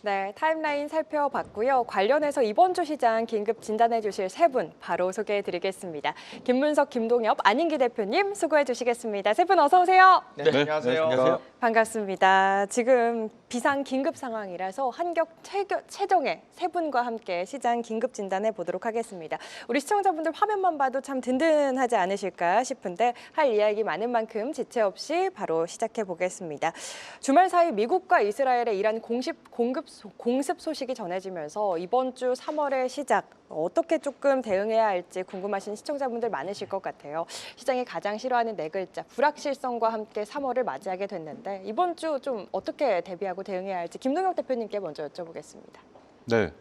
네, 타임라인 살펴봤고요. 관련해서 이번 주 시장 긴급 진단해 주실 세 분 바로 소개해 드리겠습니다. 김문석, 김동엽, 안인기 대표님 수고해 주시겠습니다. 세 분 어서 오세요. 네, 안녕하세요. 안녕하세요. 반갑습니다. 지금 비상 긴급 상황이라서 한격 최종의 세 분과 함께 시장 긴급 진단해 보도록 하겠습니다. 우리 시청자분들 화면만 봐도 참 든든하지 않으실까 싶은데 할 이야기 많은 만큼 지체 없이 바로 시작해 보겠습니다. 주말 사이 미국과 이스라엘의 이란 공습 소식이 전해지면서 이번 주 3월의 시작 어떻게 조금 대응해야 할지 궁금하신 시청자분들 많으실 것 같아요. 시장이 가장 싫어하는 네 글자 불확실성과 함께 3월을 맞이하게 됐는데 이번 주 좀 어떻게 대비하고 대응해야 할지 김동혁 대표님께 먼저 여쭤보겠습니다. 네,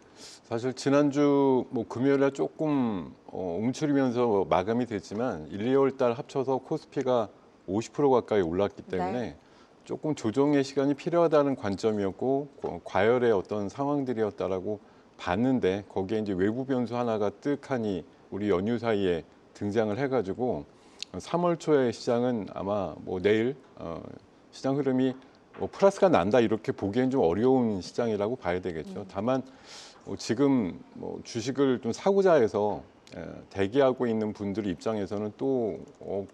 사실 지난주 금요일에 조금 움츠리면서 마감이 됐지만 1, 2월 달 합쳐서 코스피가 50% 가까이 올랐기 때문에 네. 조금 조정의 시간이 필요하다는 관점이었고 과열의 어떤 상황들이었다라고 봤는데 거기에 이제 외부 변수 하나가 뜨하니 우리 연휴 사이에 등장을 해가지고 3월 초에 시장은 아마 내일 시장 흐름이 플러스가 난다 이렇게 보기엔 좀 어려운 시장이라고 봐야 되겠죠. 다만 지금 주식을 좀 사고자 해서 대기하고 있는 분들 입장에서는 또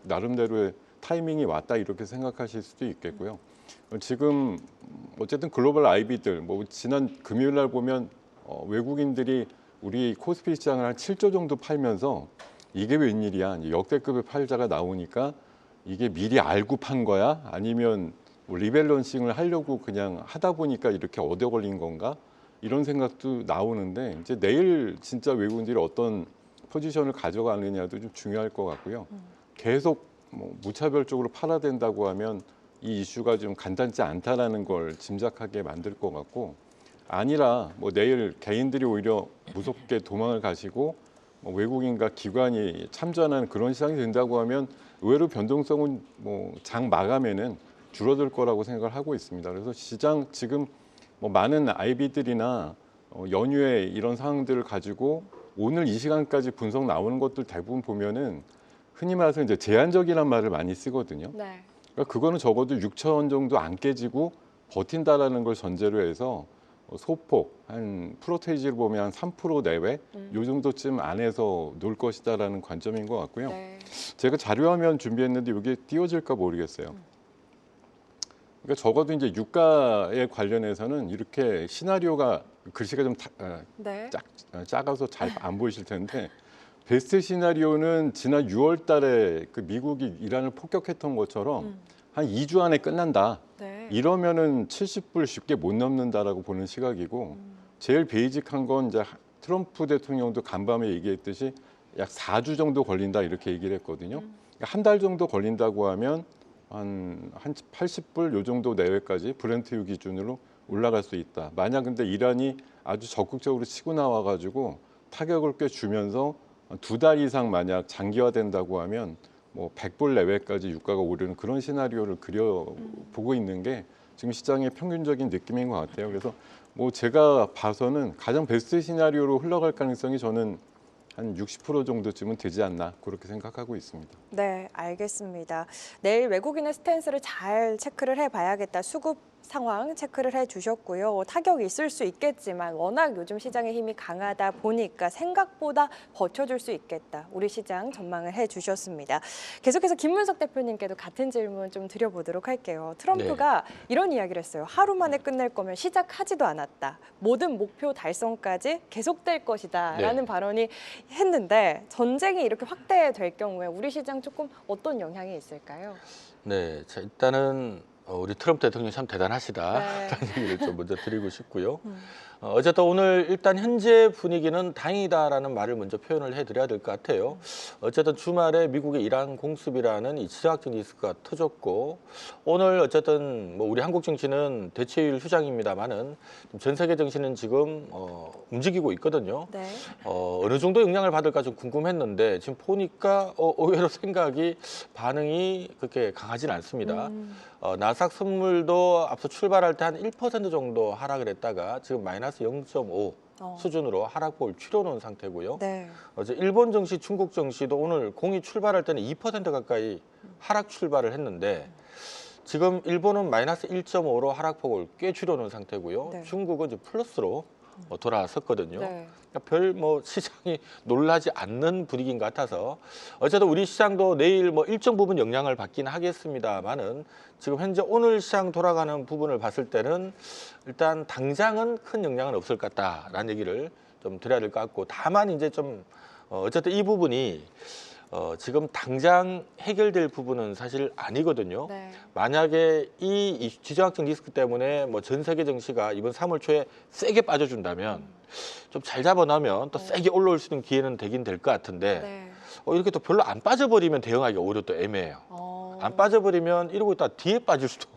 나름대로의 타이밍이 왔다 이렇게 생각하실 수도 있겠고요. 지금 어쨌든 글로벌 IB들 지난 금요일 날 보면 외국인들이 우리 코스피 시장을 한 7조 정도 팔면서 이게 웬일이야 역대급의 팔자가 나오니까 이게 미리 알고 판 거야 아니면 리밸런싱을 하려고 그냥 하다 보니까 이렇게 얻어 걸린 건가 이런 생각도 나오는데 이제 내일 진짜 외국인들이 어떤 포지션을 가져가느냐도 좀 중요할 것 같고요. 계속 무차별적으로 팔아야 된다고 하면 이 이슈가 좀 간단치 않다라는 걸 짐작하게 만들 것 같고 아니라 내일 개인들이 오히려 무섭게 도망을 가시고 외국인과 기관이 참전하는 그런 시장이 된다고 하면 의외로 변동성은 장 마감에는 줄어들 거라고 생각을 하고 있습니다. 그래서 시장 지금 많은 IB들이나 연휴에 이런 상황들을 가지고 오늘 이 시간까지 분석 나오는 것들 대부분 보면은 흔히 말해서 이제 제한적이란 말을 많이 쓰거든요. 네. 그러니까 그거는 적어도 6천 정도 안 깨지고 버틴다라는 걸 전제로 해서 소폭 한 프로테이지를 보면 한 3% 내외 요 정도쯤 안에서 놀 것이다라는 관점인 것 같고요. 네. 제가 자료화면 준비했는데 이게 띄워질까 모르겠어요. 그러니까 적어도 이제 유가에 관련해서는 이렇게 시나리오가 글씨가 좀 네. 작아서 잘 안 보이실 텐데 베스트 시나리오는 지난 6월 달에 그 미국이 이란을 폭격했던 것처럼 한 2주 안에 끝난다. 네. 이러면은 70불 쉽게 못 넘는다라고 보는 시각이고 제일 베이직한 건 이제 트럼프 대통령도 간밤에 얘기했듯이 약 4주 정도 걸린다 이렇게 얘기를 했거든요. 그러니까 한 달 정도 걸린다고 하면 한 80불 요 정도 내외까지 브렌트유 기준으로 올라갈 수 있다. 만약 근데 이란이 아주 적극적으로 치고 나와가지고 타격을 꽤 주면서 2달 이상 만약 장기화된다고 하면 100불 내외까지 유가가 오르는 그런 시나리오를 그려보고 있는 게 지금 시장의 평균적인 느낌인 것 같아요. 그래서 제가 봐서는 가장 베스트 시나리오로 흘러갈 가능성이 저는 한 60% 정도쯤은 되지 않나 그렇게 생각하고 있습니다. 네, 알겠습니다. 내일 외국인의 스탠스를 잘 체크를 해봐야겠다. 수급 상황 체크를 해주셨고요. 타격이 있을 수 있겠지만 워낙 요즘 시장의 힘이 강하다 보니까 생각보다 버텨줄 수 있겠다. 우리 시장 전망을 해주셨습니다. 계속해서 김문석 대표님께도 같은 질문 좀 드려보도록 할게요. 트럼프가 이런 이야기를 했어요. 하루 만에 끝낼 거면 시작하지도 않았다. 모든 목표 달성까지 계속될 것이다. 라는 발언이 했는데 전쟁이 이렇게 확대될 경우에 우리 시장 조금 어떤 영향이 있을까요? 네, 자, 일단은 우리 트럼프 대통령이 참 대단하시다 네. 라는 얘기를 좀 먼저 드리고 싶고요. 어쨌든 오늘 일단 현재 분위기는 다행이다라는 말을 먼저 표현을 해드려야 될 것 같아요. 어쨌든 주말에 미국의 이란 공습이라는 이 지정학적 리스크가 터졌고 오늘 어쨌든 우리 한국 증시는 대체율 휴장입니다만은 전 세계 증시는 지금 움직이고 있거든요. 네. 어느 정도 영향을 받을까 좀 궁금했는데 지금 보니까 의외로 반응이 그렇게 강하진 않습니다. 나스닥 선물도 앞서 출발할 때 한 1% 정도 하락을 했다가 지금 마이너스 0.5 수준으로 하락폭을 줄여놓은 상태고요. 네. 어제 일본 증시, 중국 증시도 오늘 공이 출발할 때는 2% 가까이 하락 출발을 했는데 지금 일본은 마이너스 1.5로 하락폭을 꽤 줄여놓은 상태고요. 네. 중국은 이제 플러스로 돌아섰거든요. 네. 그러니까 별 뭐 시장이 놀라지 않는 분위기인 것 같아서 어쨌든 우리 시장도 내일 뭐 일정 부분 영향을 받긴 하겠습니다만은 지금 현재 오늘 시장 돌아가는 부분을 봤을 때는 일단 당장은 큰 영향은 없을 것 같다라는 얘기를 좀 드려야 될 것 같고, 다만 이제 좀 어쨌든 이 부분이 지금 당장 해결될 부분은 사실 아니거든요. 네. 만약에 이 지정학적 리스크 때문에 뭐 전 세계 증시가 이번 3월 초에 세게 빠져준다면 좀 잘 잡아나면 또 세게 올라올 수 있는 기회는 되긴 될 것 같은데 네. 이렇게 또 별로 안 빠져버리면 대응하기가 오히려 또 애매해요. 안 빠져버리면 이러고 있다가 뒤에 빠질 수도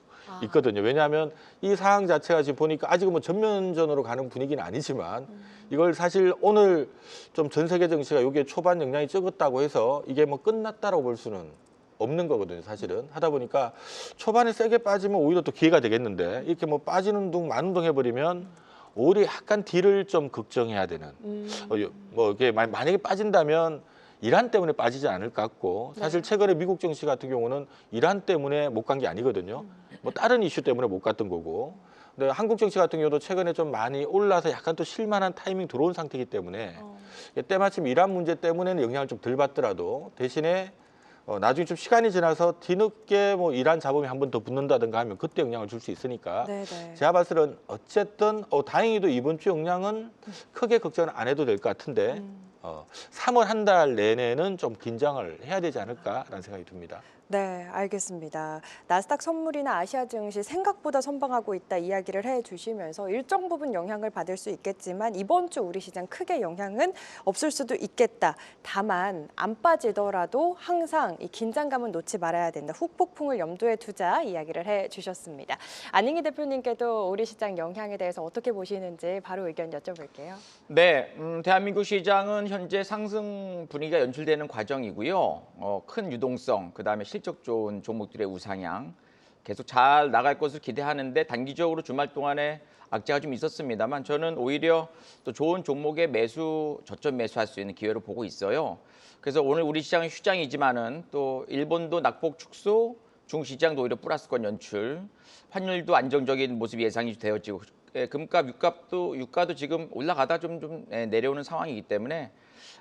있거든요. 왜냐하면 이 상황 자체가 지금 보니까 아직은 뭐 전면전으로 가는 분위기는 아니지만 이걸 사실 오늘 좀 전 세계 증시가 여기에 초반 영향이 적었다고 해서 이게 뭐 끝났다라고 볼 수는 없는 거거든요. 사실은 하다 보니까 초반에 세게 빠지면 오히려 또 기회가 되겠는데 이렇게 뭐 빠지는 둥 마는 둥 해버리면 오히려 약간 뒤를 좀 걱정해야 되는 뭐 이게 만약에 빠진다면 이란 때문에 빠지지 않을 것 같고, 사실 최근에 미국 증시 같은 경우는 이란 때문에 못 간 게 아니거든요. 뭐 다른 이슈 때문에 못 갔던 거고. 근데 한국 증시 같은 경우도 최근에 좀 많이 올라서 약간 또 실만한 타이밍 들어온 상태이기 때문에 때마침 이란 문제 때문에는 영향을 좀 덜 받더라도 대신에 나중에 좀 시간이 지나서 뒤늦게 뭐 이란 잡음이 한 번 더 붙는다든가 하면 그때 영향을 줄 수 있으니까 네네. 제가 봤을 때는 어쨌든 다행히도 이번 주 영향은 크게 걱정은 안 해도 될 것 같은데 3월 한 달 내내는 좀 긴장을 해야 되지 않을까라는 생각이 듭니다. 네, 알겠습니다. 나스닥 선물이나 아시아 증시 생각보다 선방하고 있다 이야기를 해주시면서 일정 부분 영향을 받을 수 있겠지만 이번 주 우리 시장 크게 영향은 없을 수도 있겠다. 다만 안 빠지더라도 항상 이 긴장감은 놓지 말아야 된다. 후폭풍을 염두에 두자 이야기를 해주셨습니다. 안익희 대표님께도 우리 시장 영향에 대해서 어떻게 보시는지 바로 의견 여쭤볼게요. 네, 대한민국 시장은 현재 상승 분위기가 연출되는 과정이고요. 큰 유동성, 그다음에 실적 좋은 종목들의 우상향 계속 잘 나갈 것을 기대하는데 단기적으로 주말 동안에 악재가 좀 있었습니다만 저는 오히려 또 좋은 종목의 저점 매수할 수 있는 기회로 보고 있어요. 그래서 오늘 우리 시장은 휴장이지만은 또 일본도 낙폭 축소, 중시장도 오히려 플러스권 연출, 환율도 안정적인 모습이 예상이 되어지고 금값, 유가도 지금 올라가다 좀 내려오는 상황이기 때문에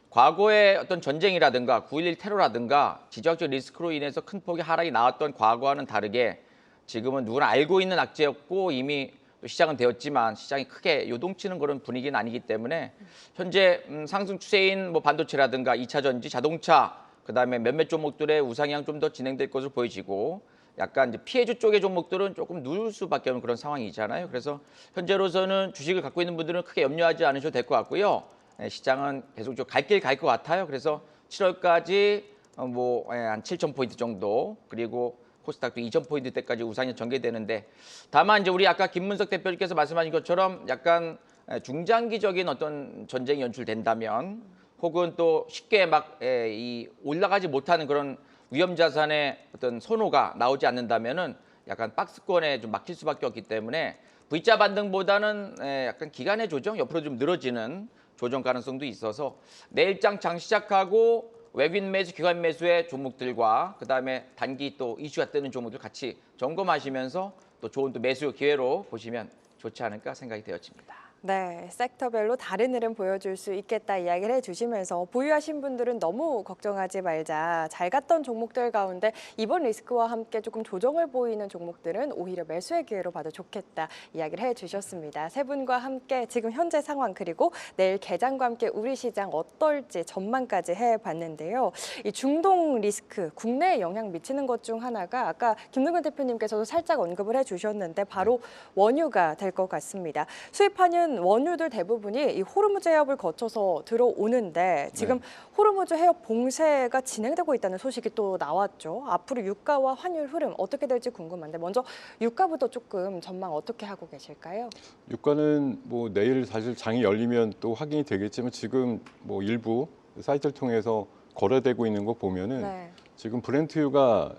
과거의 어떤 전쟁이라든가 9.11 테러라든가 지정학적 리스크로 인해서 큰 폭의 하락이 나왔던 과거와는 다르게 지금은 누구나 알고 있는 악재였고 이미 또 시작은 되었지만 시장이 크게 요동치는 그런 분위기는 아니기 때문에 현재 상승 추세인 뭐 반도체라든가 2차 전지, 자동차, 그다음에 몇몇 종목들의 우상향 좀 더 진행될 것으로 보여지고 약간 이제 피해주 쪽의 종목들은 조금 누울 수밖에 없는 그런 상황이잖아요. 그래서 현재로서는 주식을 갖고 있는 분들은 크게 염려하지 않으셔도 될 것 같고요. 시장은 계속 좀 갈 길 갈 것 같아요. 그래서 7월까지 한 7,000포인트 정도, 그리고 코스닥도 2,000포인트 때까지 우상향 전개되는데, 다만 이제 우리 아까 김문석 대표님께서 말씀하신 것처럼 약간 중장기적인 어떤 전쟁이 연출된다면, 혹은 또 쉽게 이 올라가지 못하는 그런 위험 자산의 어떤 선호가 나오지 않는다면은 약간 박스권에 좀 막힐 수밖에 없기 때문에 V자 반등보다는 약간 기간의 조정, 옆으로 좀 늘어지는 조정 가능성도 있어서 내일장 장 시작하고 외국인 매수, 기관 매수의 종목들과 그다음에 단기 또 이슈가 뜨는 종목들 같이 점검하시면서 또 좋은 또 매수 기회로 보시면 좋지 않을까 생각이 되어집니다. 네, 섹터별로 다른 흐름 보여줄 수 있겠다 이야기를 해주시면서 보유하신 분들은 너무 걱정하지 말자. 잘 갔던 종목들 가운데 이번 리스크와 함께 조금 조정을 보이는 종목들은 오히려 매수의 기회로 봐도 좋겠다 이야기를 해주셨습니다. 세 분과 함께 지금 현재 상황 그리고 내일 개장과 함께 우리 시장 어떨지 전망까지 해봤는데요. 이 중동 리스크, 국내에 영향 미치는 것 중 하나가 아까 김능근 대표님께서도 살짝 언급을 해주셨는데 바로 원유가 될 것 같습니다. 수입하는 원유들 대부분이 이 호르무즈 해협을 거쳐서 들어오는데 지금 호르무즈 해협 봉쇄가 진행되고 있다는 소식이 또 나왔죠. 앞으로 유가와 환율 흐름 어떻게 될지 궁금한데 먼저 유가부터 조금 전망 어떻게 하고 계실까요? 유가는 뭐 내일 사실 장이 열리면 또 확인이 되겠지만 지금 뭐 일부 사이트를 통해서 거래되고 있는 거 보면은 지금 브렌트유가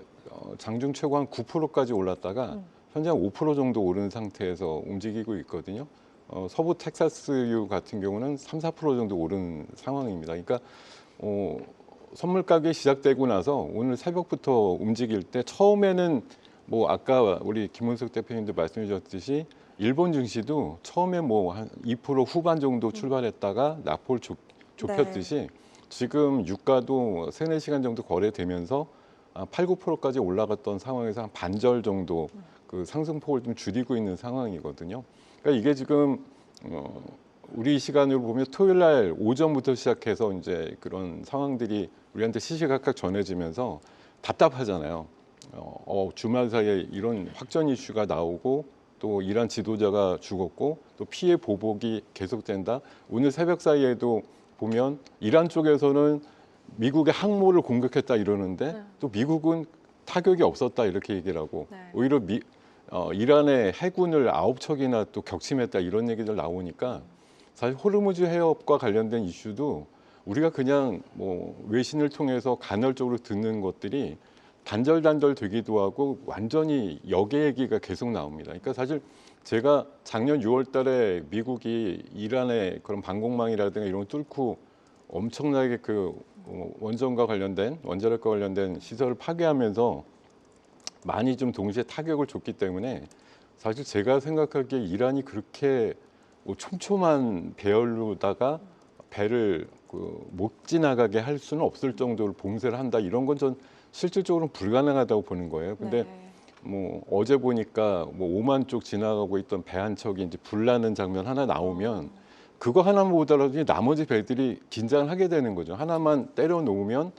장중 최고 한 9%까지 올랐다가 현재 한 5% 정도 오른 상태에서 움직이고 있거든요. 서부 텍사스유 같은 경우는 3, 4% 정도 오른 상황입니다. 그러니까 선물 가격이 시작되고 나서 오늘 새벽부터 움직일 때 처음에는 뭐 아까 우리 김은석 대표님도 말씀해 주셨듯이 일본 증시도 처음에 뭐 한 2% 후반 정도 출발했다가 낙폭을 좁혔듯이 지금 유가도 3-4시간 정도 거래되면서 8, 9%까지 올라갔던 상황에서 한 반절 정도 그 상승폭을 좀 줄이고 있는 상황이거든요. 그러니까 이게 지금 우리 시간으로 보면 토요일 날 오전부터 시작해서 이제 그런 상황들이 우리한테 시시각각 전해지면서 답답하잖아요. 주말 사이에 이런 확전 이슈가 나오고 또 이란 지도자가 죽었고 또 피해 보복이 계속된다. 오늘 새벽 사이에도 보면 이란 쪽에서는 미국의 항모를 공격했다 이러는데 또 미국은 타격이 없었다 이렇게 얘기를 하고 오히려 이란의 해군을 9척이나 또 격침했다 이런 얘기들 나오니까 사실 호르무즈 해협과 관련된 이슈도 우리가 그냥 뭐 외신을 통해서 간헐적으로 듣는 것들이 단절단절 되기도 하고 완전히 역의 얘기가 계속 나옵니다. 그러니까 사실 제가 작년 6월 달에 미국이 이란의 그런 방공망이라든가 이런 걸 뚫고 엄청나게 그 원전과 관련된 원자력과 관련된 시설을 파괴하면서 많이 좀 동시에 타격을 줬기 때문에 사실 제가 생각하기에 이란이 그렇게 뭐 촘촘한 배열로다가 배를 못 지나가게 할 수는 없을 정도로 봉쇄를 한다 이런 건 전 실질적으로는 불가능하다고 보는 거예요. 근데 뭐 어제 보니까 뭐 5만 쪽 지나가고 있던 배 한 척이 이제 불나는 장면 하나 나오면 그거 하나만 보더라도 나머지 배들이 긴장을 하게 되는 거죠. 하나만 때려 놓으면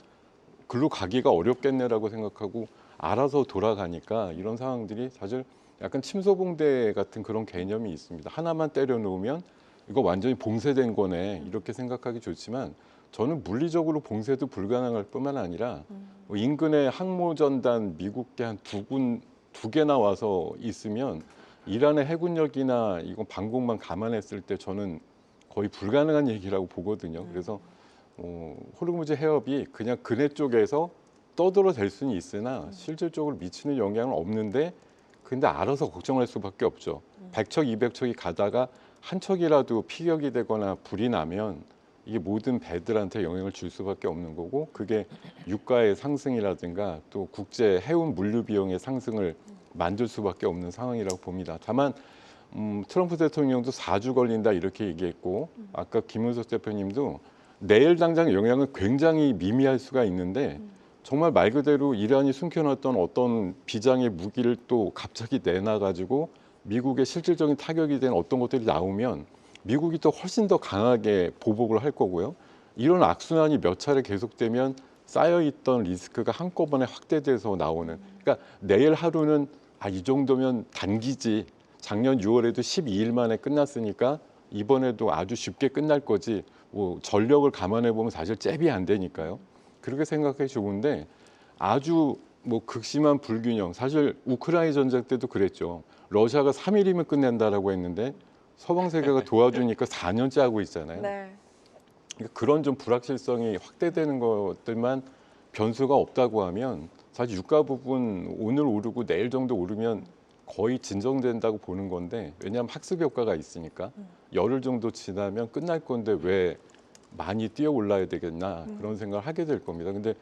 글로 가기가 어렵겠네라고 생각하고 알아서 돌아가니까 이런 상황들이 사실 약간 침소봉대 같은 그런 개념이 있습니다. 하나만 때려 놓으면 이거 완전히 봉쇄된 거네 이렇게 생각하기 좋지만 저는 물리적으로 봉쇄도 불가능할 뿐만 아니라 뭐 인근에 항모전단 미국계 한 두 개나 와서 있으면 이란의 해군력이나 이건 방공만 감안했을 때 저는 거의 불가능한 얘기라고 보거든요. 그래서 호르무즈 해협이 그냥 그네 쪽에서 떠들어댈 수는 있으나 실질적으로 미치는 영향은 없는데 근데 알아서 걱정할 수밖에 없죠. 100척, 200척이 가다가 한 척이라도 피격이 되거나 불이 나면 이게 모든 배들한테 영향을 줄 수밖에 없는 거고 그게 유가의 상승이라든가 또 국제 해운 물류 비용의 상승을 만들 수밖에 없는 상황이라고 봅니다. 다만 트럼프 대통령도 4주 걸린다 이렇게 얘기했고 아까 김은석 대표님도 내일 당장 영향은 굉장히 미미할 수가 있는데 정말 말 그대로 이란이 숨겨놨던 어떤 비장의 무기를 또 갑자기 내놔가지고 미국의 실질적인 타격이 된 어떤 것들이 나오면 미국이 또 훨씬 더 강하게 보복을 할 거고요. 이런 악순환이 몇 차례 계속되면 쌓여있던 리스크가 한꺼번에 확대돼서 나오는. 그러니까 내일 하루는 이 정도면 단기지. 작년 6월에도 12일 만에 끝났으니까 이번에도 아주 쉽게 끝날 거지. 뭐 전력을 감안해 보면 사실 잽이 안 되니까요. 그렇게 생각해 좋은데 아주 뭐 극심한 불균형. 사실 우크라이나 전쟁 때도 그랬죠. 러시아가 3일이면 끝낸다라고 했는데 서방 세계가 도와주니까 4년째 하고 있잖아요. 그러니까 그런 좀 불확실성이 확대되는 것들만 변수가 없다고 하면 사실 유가 부분 오늘 오르고 내일 정도 오르면 거의 진정된다고 보는 건데 왜냐하면 학습 효과가 있으니까 열흘 정도 지나면 끝날 건데 왜 많이 뛰어 올라야 되겠나 그런 생각을 하게 될 겁니다. 근데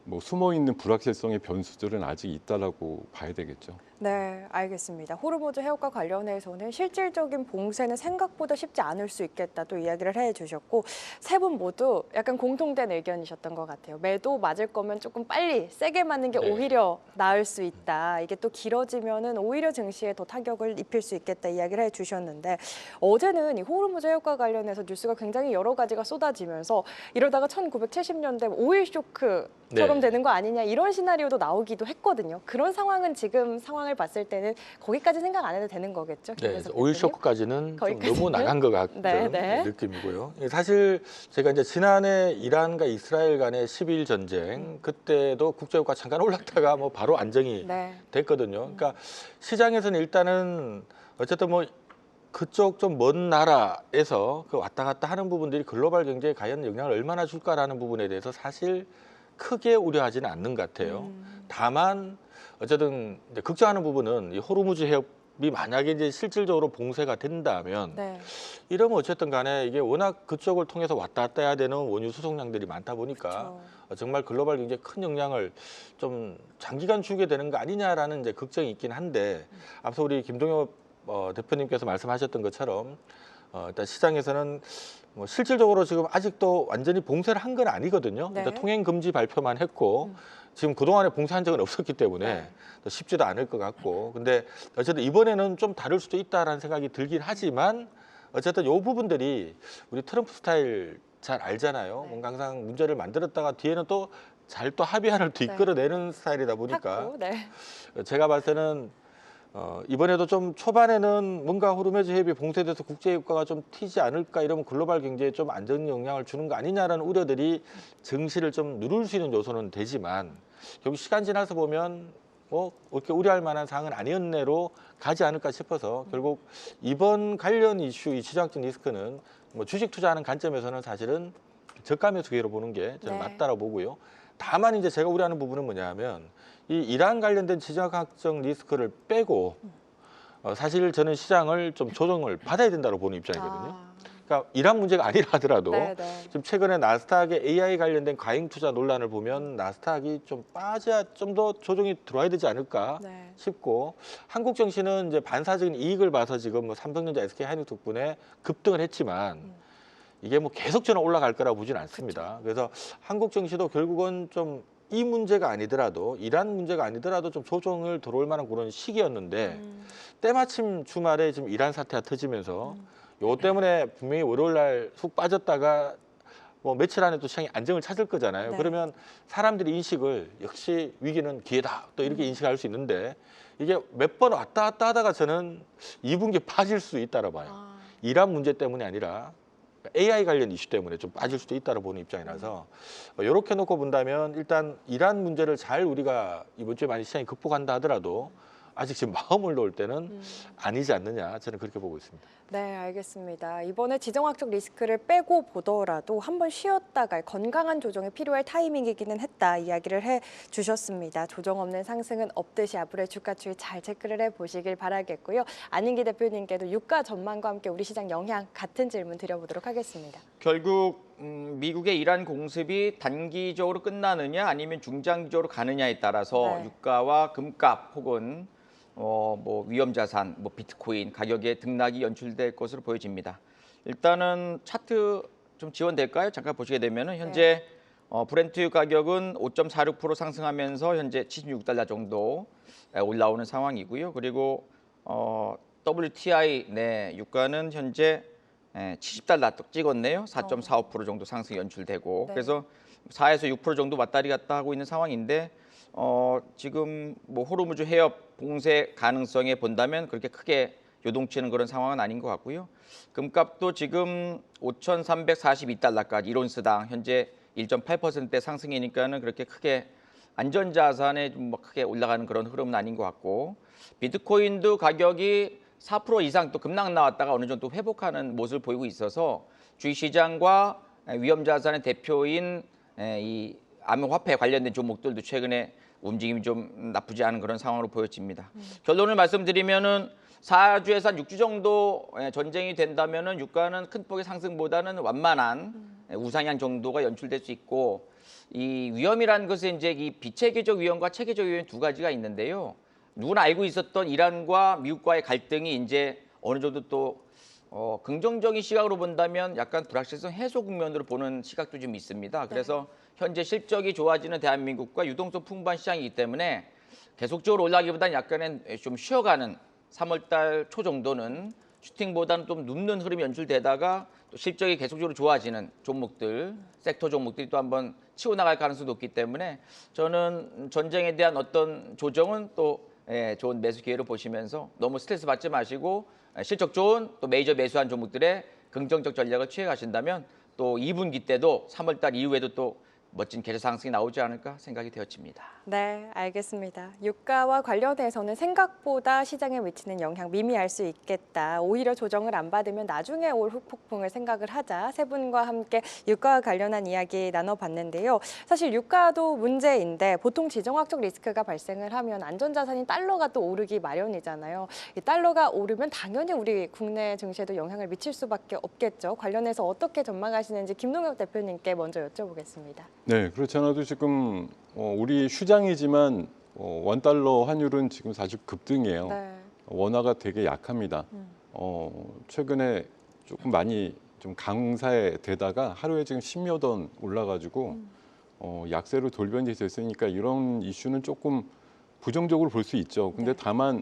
뭐 숨어 있는 불확실성의 변수들은 아직 있다라고 봐야 되겠죠. 네, 알겠습니다. 호르무즈 해협과 관련해서는 실질적인 봉쇄는 생각보다 쉽지 않을 수 있겠다 또 이야기를 해주셨고 세 분 모두 약간 공통된 의견이셨던 것 같아요. 매도 맞을 거면 조금 빨리 세게 맞는 게 오히려 나을 수 있다. 이게 또 길어지면은 오히려 증시에 더 타격을 입힐 수 있겠다 이야기를 해주셨는데 어제는 이 호르무즈 해협과 관련해서 뉴스가 굉장히 여러 가지가 쏟아지면서 이러다가 1970년대 오일 쇼크처럼 되는 거 아니냐 이런 시나리오도 나오기도 했거든요. 그런 상황은 지금 상황을 봤을 때는 거기까지 생각 안 해도 되는 거겠죠? 네, 오일 쇼크까지는 좀 너무 나간 것 같은 느낌이고요. 사실 제가 이제 지난해 이란과 이스라엘 간의 12일 전쟁 그때도 국제유가 잠깐 올랐다가 뭐 바로 안정이 됐거든요. 그러니까 시장에서는 일단은 어쨌든 뭐 그쪽 좀 먼 나라에서 그 왔다 갔다 하는 부분들이 글로벌 경제에 과연 영향을 얼마나 줄까라는 부분에 대해서 사실 크게 우려하지는 않는 것 같아요. 다만 어쨌든 이제 걱정하는 부분은 이 호르무즈 해협 만약에 이제 실질적으로 봉쇄가 된다면 네. 이러면 어쨌든 간에 이게 워낙 그쪽을 통해서 왔다 갔다 해야 되는 원유 수송량들이 많다 보니까 그렇죠. 정말 글로벌 경제에 큰 영향을 좀 장기간 주게 되는 거 아니냐라는 이제 걱정이 있긴 한데 앞서 우리 김동엽 대표님께서 말씀하셨던 것처럼 일단 시장에서는 뭐 실질적으로 지금 아직도 완전히 봉쇄를 한 건 아니거든요. 네. 일단 통행 금지 발표만 했고 지금 그동안에 봉쇄한 적은 없었기 때문에 네. 또 쉽지도 않을 것 같고 근데 어쨌든 이번에는 좀 다를 수도 있다라는 생각이 들긴 하지만 어쨌든 요 부분들이 우리 트럼프 스타일 잘 알잖아요. 네. 뭔가 항상 문제를 만들었다가 뒤에는 또 잘 또 합의안을 또 네. 이끌어내는 스타일이다 보니까 탁구, 네. 제가 봤을 때는 이번에도 좀 초반에는 뭔가 호르무즈 해협이 봉쇄돼서 국제 유가가 좀 튀지 않을까 이러면 글로벌 경제에 좀 안 좋은 영향을 주는 거 아니냐라는 우려들이 증시를 좀 누를 수 있는 요소는 되지만 결국 시간 지나서 보면 뭐 그렇게 우려할 만한 사항은 아니었네로 가지 않을까 싶어서 결국 이번 관련 이슈 이 지정학적 리스크는 뭐 주식 투자하는 관점에서는 사실은 저가 매수 기회로 보는 게 저는 네. 맞다라고 보고요. 다만 이제 제가 우려하는 부분은 뭐냐면 이 이란 관련된 지정학적 리스크를 빼고 사실 저는 시장을 좀 조정을 받아야 된다고 보는 입장이거든요. 그러니까 이란 문제가 아니라 하더라도 네, 네. 지금 최근에 나스닥의 AI 관련된 과잉 투자 논란을 보면 나스닥이 좀 빠져야 좀 더 조정이 들어와야 되지 않을까 네. 싶고 한국 증시는 이제 반사적인 이익을 봐서 지금 뭐 삼성전자, SK하이닉스 덕분에 급등을 했지만 이게 뭐 계속 저는 올라갈 거라고 보지는 않습니다. 그래서 한국 증시도 결국은 좀 이 문제가 아니더라도 이란 문제가 아니더라도 좀 조정을 들어올 만한 그런 시기였는데 때마침 주말에 지금 이란 사태가 터지면서 요 때문에 분명히 월요일 날 훅 빠졌다가 뭐 며칠 안에 또 시장이 안정을 찾을 거잖아요. 네. 그러면 사람들이 인식을 역시 위기는 기회다 또 이렇게 인식할 수 있는데 이게 몇 번 왔다 갔다 하다가 저는 2분기에 빠질 수 있다고 봐요. 이란 문제 때문이 아니라 AI 관련 이슈 때문에 좀 빠질 수도 있다고 보는 입장이라서 이렇게 놓고 본다면 일단 이란 문제를 잘 우리가 이번 주에 많이 시장이 극복한다 하더라도 아직 지금 마음을 놓을 때는 아니지 않느냐 저는 그렇게 보고 있습니다. 네, 알겠습니다. 이번에 지정학적 리스크를 빼고 보더라도 한번 쉬었다가 건강한 조정이 필요할 타이밍이기는 했다 이야기를 해주셨습니다. 조정 없는 상승은 없듯이 앞으로의 주가 추이 잘 체크를 해보시길 바라겠고요. 안인기 대표님께도 유가 전망과 함께 우리 시장 영향 같은 질문 드려보도록 하겠습니다. 결국 미국의 이란 공습이 단기적으로 끝나느냐 아니면 중장기적으로 가느냐에 따라서 네. 유가와 금값 혹은 뭐 위험자산, 뭐 비트코인 가격의 등락이 연출될 것으로 보여집니다. 일단은 차트 좀 지원될까요? 잠깐 보시게 되면은 현재 브렌트 가격은 5.46% 상승하면서 현재 76달러 정도 올라오는 상황이고요. 그리고 WTI 유가는 현재 70달러 또 찍었네요. 4.45% 정도 상승 연출되고 네. 그래서 4에서 6% 정도 왔다리 갔다 하고 있는 상황인데 지금 뭐 호르무즈 해협 봉쇄 가능성에 본다면 그렇게 크게 요동치는 그런 상황은 아닌 것 같고요. 금값도 지금 5,342달러까지 1온스당 현재 1.8% 상승이니까는 그렇게 크게 안전자산에 좀 뭐 크게 올라가는 그런 흐름은 아닌 것 같고 비트코인도 가격이 4% 이상 또 급락 나왔다가 어느 정도 회복하는 모습을 보이고 있어서 주식시장과 위험자산의 대표인 이 암호화폐 관련된 종목들도 최근에 움직임이 좀 나쁘지 않은 그런 상황으로 보여집니다. 결론을 말씀드리면은 4주에서 한 6주 정도 전쟁이 된다면은 유가는 큰 폭의 상승보다는 완만한 우상향 정도가 연출될 수 있고 이 위험이라는 것은 이제 이 비체계적 위험과 체계적 위험 두 가지가 있는데요. 누구나 알고 있었던 이란과 미국과의 갈등이 이제 어느 정도 또 긍정적인 시각으로 본다면 약간 불확실성 해소 국면으로 보는 시각도 좀 있습니다. 그래서 현재 실적이 좋아지는 대한민국과 유동성 풍부한 시장이기 때문에 계속적으로 올라가기보다는 약간은 좀 쉬어가는 3월 달 초 정도는 슈팅보다는 좀 눕는 흐름이 연출되다가 또 실적이 계속적으로 좋아지는 종목들, 섹터 종목들이 또 한번 치고 나갈 가능성이 높기 때문에 저는 전쟁에 대한 어떤 조정은 또 좋은 매수 기회로 보시면서 너무 스트레스 받지 마시고 실적 좋은 또 메이저 매수한 종목들의 긍정적 전략을 취해 가신다면 또 2분기 때도 3월 달 이후에도 또 멋진 계좌 상승이 나오지 않을까 생각이 되어집니다. 네, 알겠습니다. 유가와 관련해서는 생각보다 시장에 미치는 영향 미미할 수 있겠다. 오히려 조정을 안 받으면 나중에 올 후폭풍을 생각을 하자. 세 분과 함께 유가와 관련한 이야기 나눠봤는데요. 사실 유가도 문제인데 보통 지정학적 리스크가 발생을 하면 안전자산인 달러가 또 오르기 마련이잖아요. 이 달러가 오르면 당연히 우리 국내 증시에도 영향을 미칠 수밖에 없겠죠. 관련해서 어떻게 전망하시는지 김동엽 대표님께 먼저 여쭤보겠습니다. 네, 그렇지 않아도 지금 우리 휴장이지만 원달러 환율은 지금 사실 급등이에요. 네. 원화가 되게 약합니다. 최근에 조금 많이 좀 강세에 되다가 하루에 지금 10몇 원 올라가지고 약세로 돌변이 됐으니까 이런 이슈는 조금 부정적으로 볼 수 있죠. 근데 네. 다만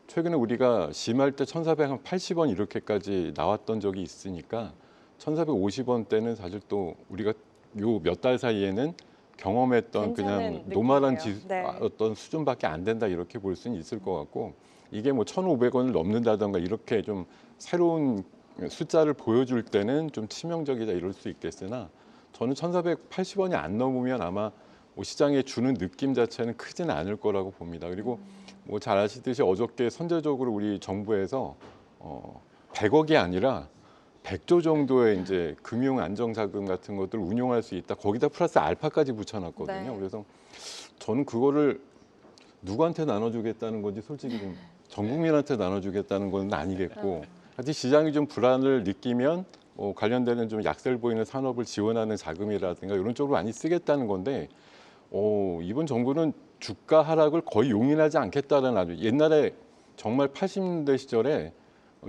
최근에 우리가 심할 때 1,480원 이렇게까지 나왔던 적이 있으니까 1,450원대는 사실 또 우리가 요 몇 달 사이에는 경험했던 그냥 괜찮은 노멀한 느낌이에요. 네. 어떤 수준밖에 안 된다 이렇게 볼 수는 있을 것 같고 이게 뭐 1,500원을 넘는다던가 이렇게 좀 새로운 숫자를 보여줄 때는 좀 치명적이다 이럴 수 있겠으나 저는 1,480원이 안 넘으면 아마 뭐 시장에 주는 느낌 자체는 크지는 않을 거라고 봅니다. 그리고 뭐 잘 아시듯이 어저께 선제적으로 우리 정부에서 100억이 아니라 100조 정도의 이제 금융 안정자금 같은 것들을 운용할 수 있다. 거기다 플러스 알파까지 붙여놨거든요. 네. 그래서 저는 그거를 누구한테 나눠주겠다는 건지 솔직히 좀 전 국민한테 나눠주겠다는 건 아니겠고 하여튼 시장이 좀 불안을 느끼면 관련되는 좀 약세를 보이는 산업을 지원하는 자금이라든가 이런 쪽으로 많이 쓰겠다는 건데 이번 정부는 주가 하락을 거의 용인하지 않겠다는 아주 옛날에 정말 80년대 시절에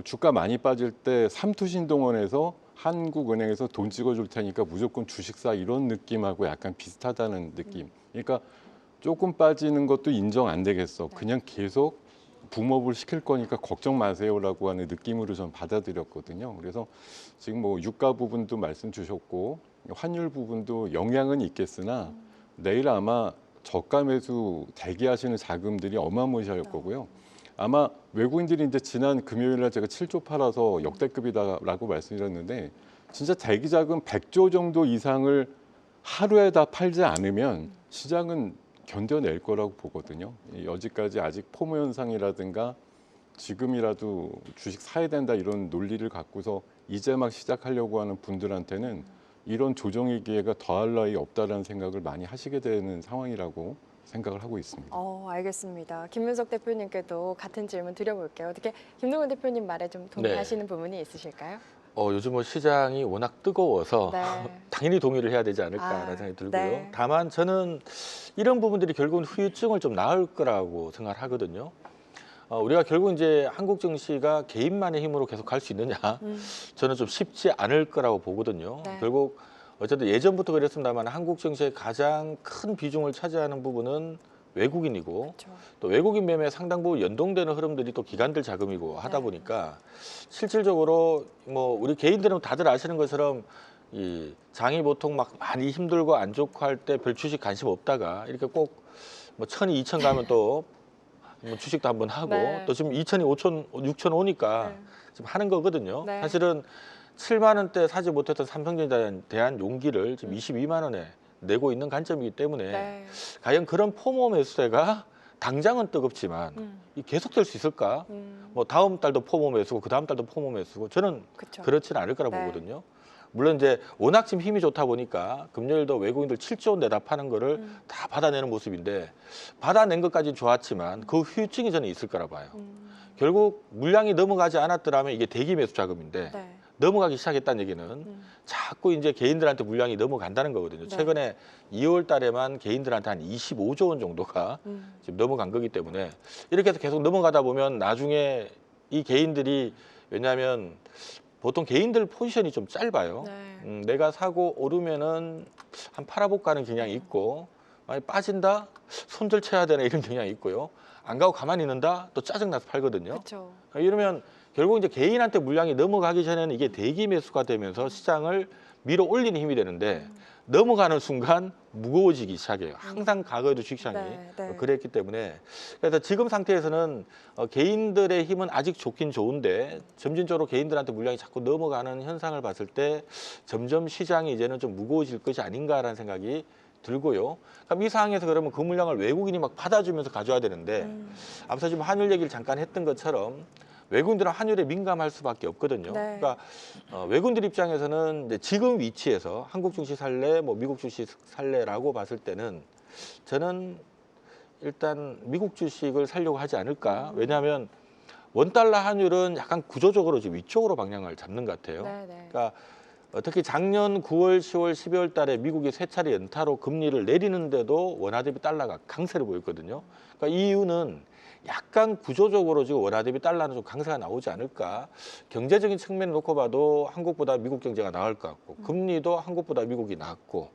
주가 많이 빠질 때 삼투신동원에서 한국은행에서 돈 찍어줄 테니까 무조건 주식 사 이런 느낌하고 약간 비슷하다는 느낌. 그러니까 조금 빠지는 것도 인정 안 되겠어. 그냥 계속 붐업을 시킬 거니까 걱정 마세요라고 하는 느낌으로 전 받아들였거든요. 그래서 지금 뭐 유가 부분도 말씀 주셨고 환율 부분도 영향은 있겠으나 내일 아마 저가 매수 대기하시는 자금들이 어마무시할 거고요. 아마 외국인들이 이제 지난 금요일날 제가 7조 팔아서 역대급이다라고 말씀드렸는데 진짜 대기 자금 100조 정도 이상을 하루에 다 팔지 않으면 시장은 견뎌낼 거라고 보거든요. 여지까지 아직 포모 현상이라든가 지금이라도 주식 사야 된다 이런 논리를 갖고서 이제 막 시작하려고 하는 분들한테는 이런 조정의 기회가 더할 나위 없다라는 생각을 많이 하시게 되는 상황이라고 생각을 하고 있습니다. 알겠습니다. 김윤석 대표님께도 같은 질문 드려볼게요. 어떻게 김동현 대표님 말에 좀 동의하시는 부분이 있으실까요? 요즘 뭐 시장이 워낙 뜨거워서 네. 당연히 동의를 해야 되지 않을까라는 아, 생각이 들고요. 네. 다만 저는 이런 부분들이 결국은 후유증을 좀 낳을 거라고 생각을 하거든요. 우리가 결국 이제 한국 증시가 개인만의 힘으로 계속 갈 수 있느냐, 저는 좀 쉽지 않을 거라고 보거든요. 네. 결국 어쨌든 예전부터 그랬습니다만 한국 증시의 가장 큰 비중을 차지하는 부분은 외국인이고 그렇죠. 또 외국인 매매에 상당 부분 연동되는 흐름들이 또 기관들 자금이고 하다 네. 보니까 실질적으로 뭐 우리 개인들은 다들 아시는 것처럼 이 장이 보통 막 많이 힘들고 안 좋고 할 때 별 주식 관심 없다가 이렇게 꼭 뭐 1,000이 2,000 가면 또 뭐 주식도 한번 하고 네. 또 지금 2,000이 5,000, 6,000 오니까 네. 지금 하는 거거든요. 네. 사실은 7만 원대 사지 못했던 삼성전자에 대한 용기를 지금 22만 원에 내고 있는 관점이기 때문에 네. 과연 그런 포모 매수세가 당장은 뜨겁지만 이 계속될 수 있을까? 뭐 다음 달도 포모 매수고 그 다음 달도 포모 매수고 저는 그렇죠. 그렇지는 않을 거라고 네. 보거든요. 물론 이제 워낙 지금 힘이 좋다 보니까 금요일도 외국인들 7조 원 내다 파는 거를 다 받아내는 모습인데 받아낸 것까지는 좋았지만 그 후유증이 저는 있을 거라 봐요. 결국 물량이 넘어가지 않았더라면 이게 대기 매수 자금인데 네. 넘어가기 시작했다는 얘기는 자꾸 이제 개인들한테 물량이 넘어간다는 거거든요. 네. 최근에 2월 달에만 개인들한테 한 25조 원 정도가 지금 넘어간 거기 때문에 이렇게 해서 계속 넘어가다 보면 나중에 이 개인들이 왜냐하면 보통 개인들 포지션이 좀 짧아요. 네. 내가 사고 오르면은 한 팔아볼까는 경향이 있고 만약 빠진다 손절 쳐야 되나 이런 경향이 있고요. 안 가고 가만히 있는다 또 짜증나서 팔거든요. 그렇죠. 이러면 결국 이제 개인한테 물량이 넘어가기 전에는 이게 대기 매수가 되면서 시장을 밀어 올리는 힘이 되는데 넘어가는 순간 무거워지기 시작해요. 항상 과거에도 주식시장이 네, 네. 그랬기 때문에 그래서 지금 상태에서는 개인들의 힘은 아직 좋긴 좋은데 점진적으로 개인들한테 물량이 자꾸 넘어가는 현상을 봤을 때 점점 시장이 이제는 좀 무거워질 것이 아닌가라는 생각이 들고요. 그럼 이 상황에서 그러면 그 물량을 외국인이 막 받아주면서 가져와야 되는데 앞서 지금 환율 얘기를 잠깐 했던 것처럼 외국인들은 환율에 민감할 수밖에 없거든요. 네. 그러니까 외국인들 입장에서는 이제 지금 위치에서 한국 증시 살래, 뭐 미국 주식 살래라고 봤을 때는 저는 일단 미국 주식을 살려고 하지 않을까. 왜냐하면 원달러 환율은 약간 구조적으로 지금 위쪽으로 방향을 잡는 것 같아요. 네, 네. 그러니까 특히 작년 9월, 10월, 12월 달에 미국이 세 차례 연타로 금리를 내리는데도 원화 대비 달러가 강세를 보였거든요. 그러니까 이 이유는 약간 구조적으로 지금 원화 대비 달러는 좀 강세가 나오지 않을까. 경제적인 측면을 놓고 봐도 한국보다 미국 경제가 나을 것 같고 금리도 한국보다 미국이 낮고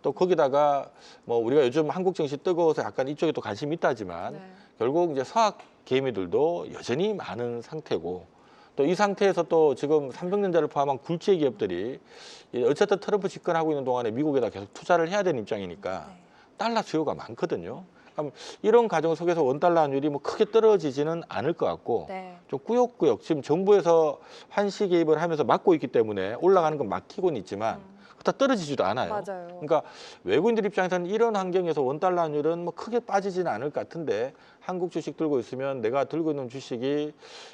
또 거기다가 뭐 우리가 요즘 한국 증시 뜨거워서 약간 이쪽에 또 관심이 있다지만 네. 결국 이제 서학 개미들도 여전히 많은 상태고 또 이 상태에서 또 지금 삼성전자를 포함한 굴지의 기업들이 어쨌든 트럼프 집권하고 있는 동안에 미국에다 계속 투자를 해야 되는 입장이니까 네. 달러 수요가 많거든요. 그럼 이런 과정 속에서 원달러 환율이 뭐 크게 떨어지지는 않을 것 같고 네. 좀 꾸역꾸역 지금 정부에서 환시 개입을 하면서 막고 있기 때문에 올라가는 건 막히고는 있지만 그렇다 떨어지지도 않아요. 맞아요. 그러니까 외국인들 입장에서는 이런 환경에서 원달러 환율은 뭐 크게 빠지지는 않을 것 같은데 한국 주식 들고 있으면 내가 들고 있는 주식이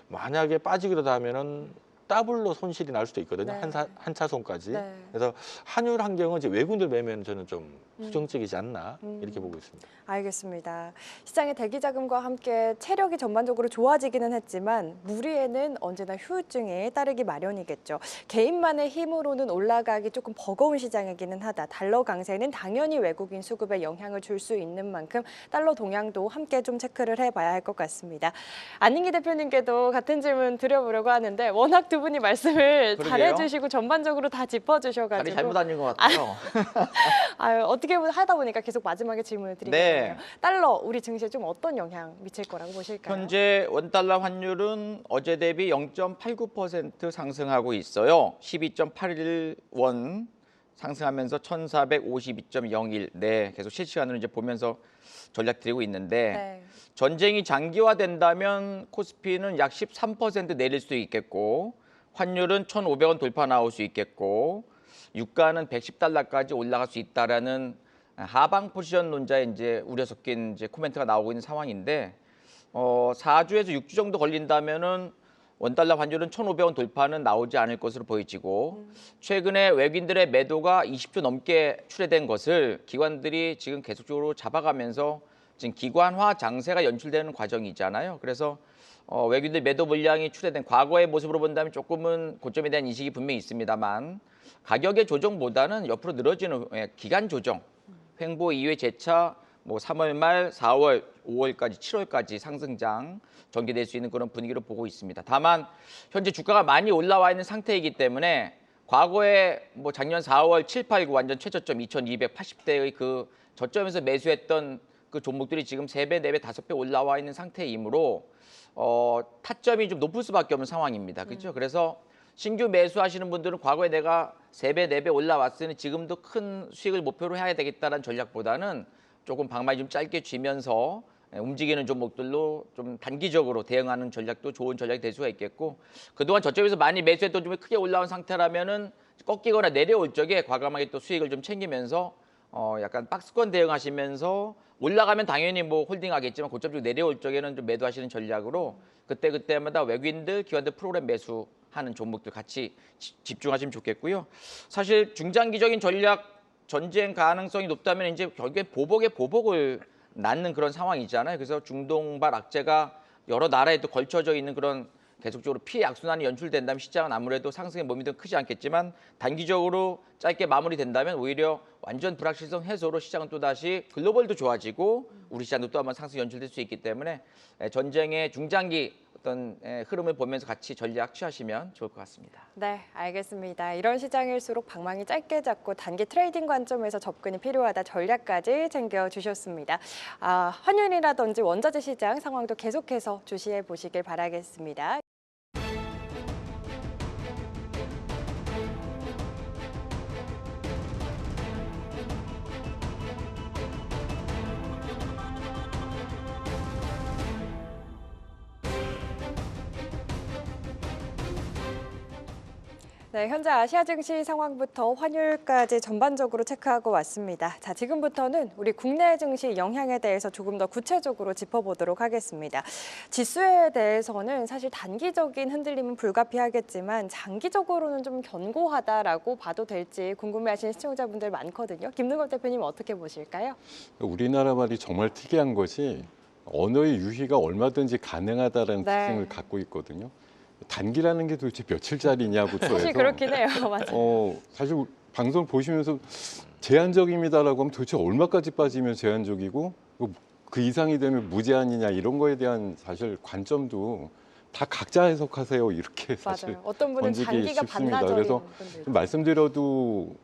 만약에 빠지기라도 하면은 더블로 손실이 날 수도 있거든요. 네. 한 차손까지. 네. 그래서 환율 환경은 이제 외국인들 매매는 저는 좀 부정적이지 않나 이렇게 보고 있습니다. 알겠습니다. 시장의 대기 자금과 함께 체력이 전반적으로 좋아지기는 했지만 무리에는 언제나 후유증이 따르기 마련이겠죠. 개인만의 힘으로는 올라가기 조금 버거운 시장이기는 하다. 달러 강세는 당연히 외국인 수급에 영향을 줄 수 있는 만큼 달러 동향도 함께 좀 체크를 해봐야 할 것 같습니다. 안민기 대표님께도 같은 질문 드려보려고 하는데 워낙 두 분이 말씀을 그러게요. 잘해주시고 전반적으로 다 다리 짚어주셔가지고 잘못 앉은 것 같아요. 아유, 어떻게 하다 보니까 계속 마지막에 질문을 드리게 네. 되네요. 달러 우리 증시에 좀 어떤 영향 미칠 거라고 보실까요? 현재 원달러 환율은 어제 대비 0.89% 상승하고 있어요. 12.81원 상승하면서 1,452.01. 네, 계속 실시간으로 이제 보면서 전략 드리고 있는데 네. 전쟁이 장기화된다면 코스피는 약 13% 내릴 수도 있겠고 환율은 1,500원 돌파 나올 수 있겠고 유가는 110달러까지 올라갈 수 있다라는 하방 포지션론자의 이제 우려 섞인 이제 코멘트가 나오고 있는 상황인데 4주에서 6주 정도 걸린다면은 원달러 환율은 1,500원 돌파는 나오지 않을 것으로 보이지고 최근에 외국인들의 매도가 20조 넘게 출회된 것을 기관들이 지금 계속적으로 잡아가면서 지금 기관화 장세가 연출되는 과정이잖아요. 그래서 외국인들 매도 물량이 출회된 과거의 모습으로 본다면 조금은 고점에 대한 인식이 분명히 있습니다만 가격의 조정보다는 옆으로 늘어지는 기간 조정, 횡보 이후에 재차 뭐 3월 말, 4월, 5월까지, 7월까지 상승장 전개될 수 있는 그런 분위기로 보고 있습니다. 다만 현재 주가가 많이 올라와 있는 상태이기 때문에 과거에 뭐 작년 4월 7, 8, 9 완전 최저점 2,280대의 그 저점에서 매수했던 그 종목들이 지금 3배, 4배, 5배 올라와 있는 상태이므로 타점이 좀 높을 수밖에 없는 상황입니다. 그렇죠? 그래서 신규 매수하시는 분들은 과거에 내가 3배, 4배 올라왔으니 지금도 큰 수익을 목표로 해야 되겠다는 전략보다는 조금 방망이 좀 짧게 쥐면서 움직이는 종목들로 좀 단기적으로 대응하는 전략도 좋은 전략이 될 수가 있겠고 그동안 저점에서 많이 매수했던 좀 크게 올라온 상태라면은 꺾이거나 내려올 적에 과감하게 또 수익을 좀 챙기면서 약간 박스권 대응하시면서 올라가면 당연히 뭐 홀딩하겠지만 고점 쪽 내려올 적에는 좀 매도하시는 전략으로 그때마다 외국인들, 기관들 프로그램 매수하는 종목들 같이 집중하시면 좋겠고요. 사실 중장기적인 전략 전쟁 가능성이 높다면 이제 결국에 보복에 보복을 낳는 그런 상황이잖아요. 그래서 중동발 악재가 여러 나라에 또 걸쳐져 있는 그런 계속적으로 피해 악순환이 연출된다면 시장은 아무래도 상승의 몸이 더 크지 않겠지만 단기적으로 짧게 마무리된다면 오히려 완전 불확실성 해소로 시장은 또다시 글로벌도 좋아지고 우리 시장도 또 한번 상승 연출될 수 있기 때문에 전쟁의 중장기 어떤 흐름을 보면서 같이 전략 취하시면 좋을 것 같습니다. 네, 알겠습니다. 이런 시장일수록 방망이 짧게 잡고 단기 트레이딩 관점에서 접근이 필요하다 전략까지 챙겨주셨습니다. 환율이라든지 원자재 시장 상황도 계속해서 주시해 보시길 바라겠습니다. 네, 현재 아시아 증시 상황부터 환율까지 전반적으로 체크하고 왔습니다. 자, 지금부터는 우리 국내 증시 영향에 대해서 조금 더 구체적으로 짚어보도록 하겠습니다. 지수에 대해서는 사실 단기적인 흔들림은 불가피하겠지만 장기적으로는 좀 견고하다라고 봐도 될지 궁금해하시는 시청자분들 많거든요. 김능걸 대표님 어떻게 보실까요? 우리나라 말이 정말 특이한 것이 언어의 유희가 얼마든지 가능하다는 네. 특징을 갖고 있거든요. 단기라는 게 도대체 며칠짜리냐부터 해서 사실 그렇긴 해요. 맞아요. 사실 방송 보시면서 제한적입니다라고 하면 도대체 얼마까지 빠지면 제한적이고 그 이상이 되면 무제한이냐 이런 거에 대한 사실 관점도 다 각자 해석하세요 이렇게 사실 맞아요. 어떤 분은 던지기 장기가 쉽습니다. 반나절인 그래서 분들도. 말씀드려도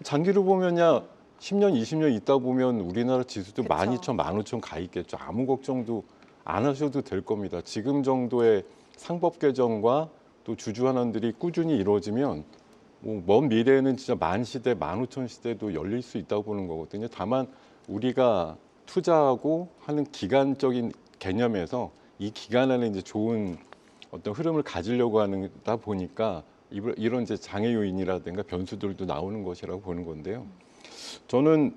장기로 보면야 10년, 20년 있다 보면 우리나라 지수도 그쵸. 12,000, 15,000 가 있겠죠. 아무 걱정도 안 하셔도 될 겁니다. 지금 정도의 상법 개정과 또 주주 환원들이 꾸준히 이루어지면 먼 미래에는 진짜 만 시대, 15,000 시대도 열릴 수 있다고 보는 거거든요. 다만 우리가 투자하고 하는 기간적인 개념에서 이 기간 안에 이제 좋은 어떤 흐름을 가지려고 하다 보니까 이런 이제 장애 요인이라든가 변수들도 나오는 것이라고 보는 건데요. 저는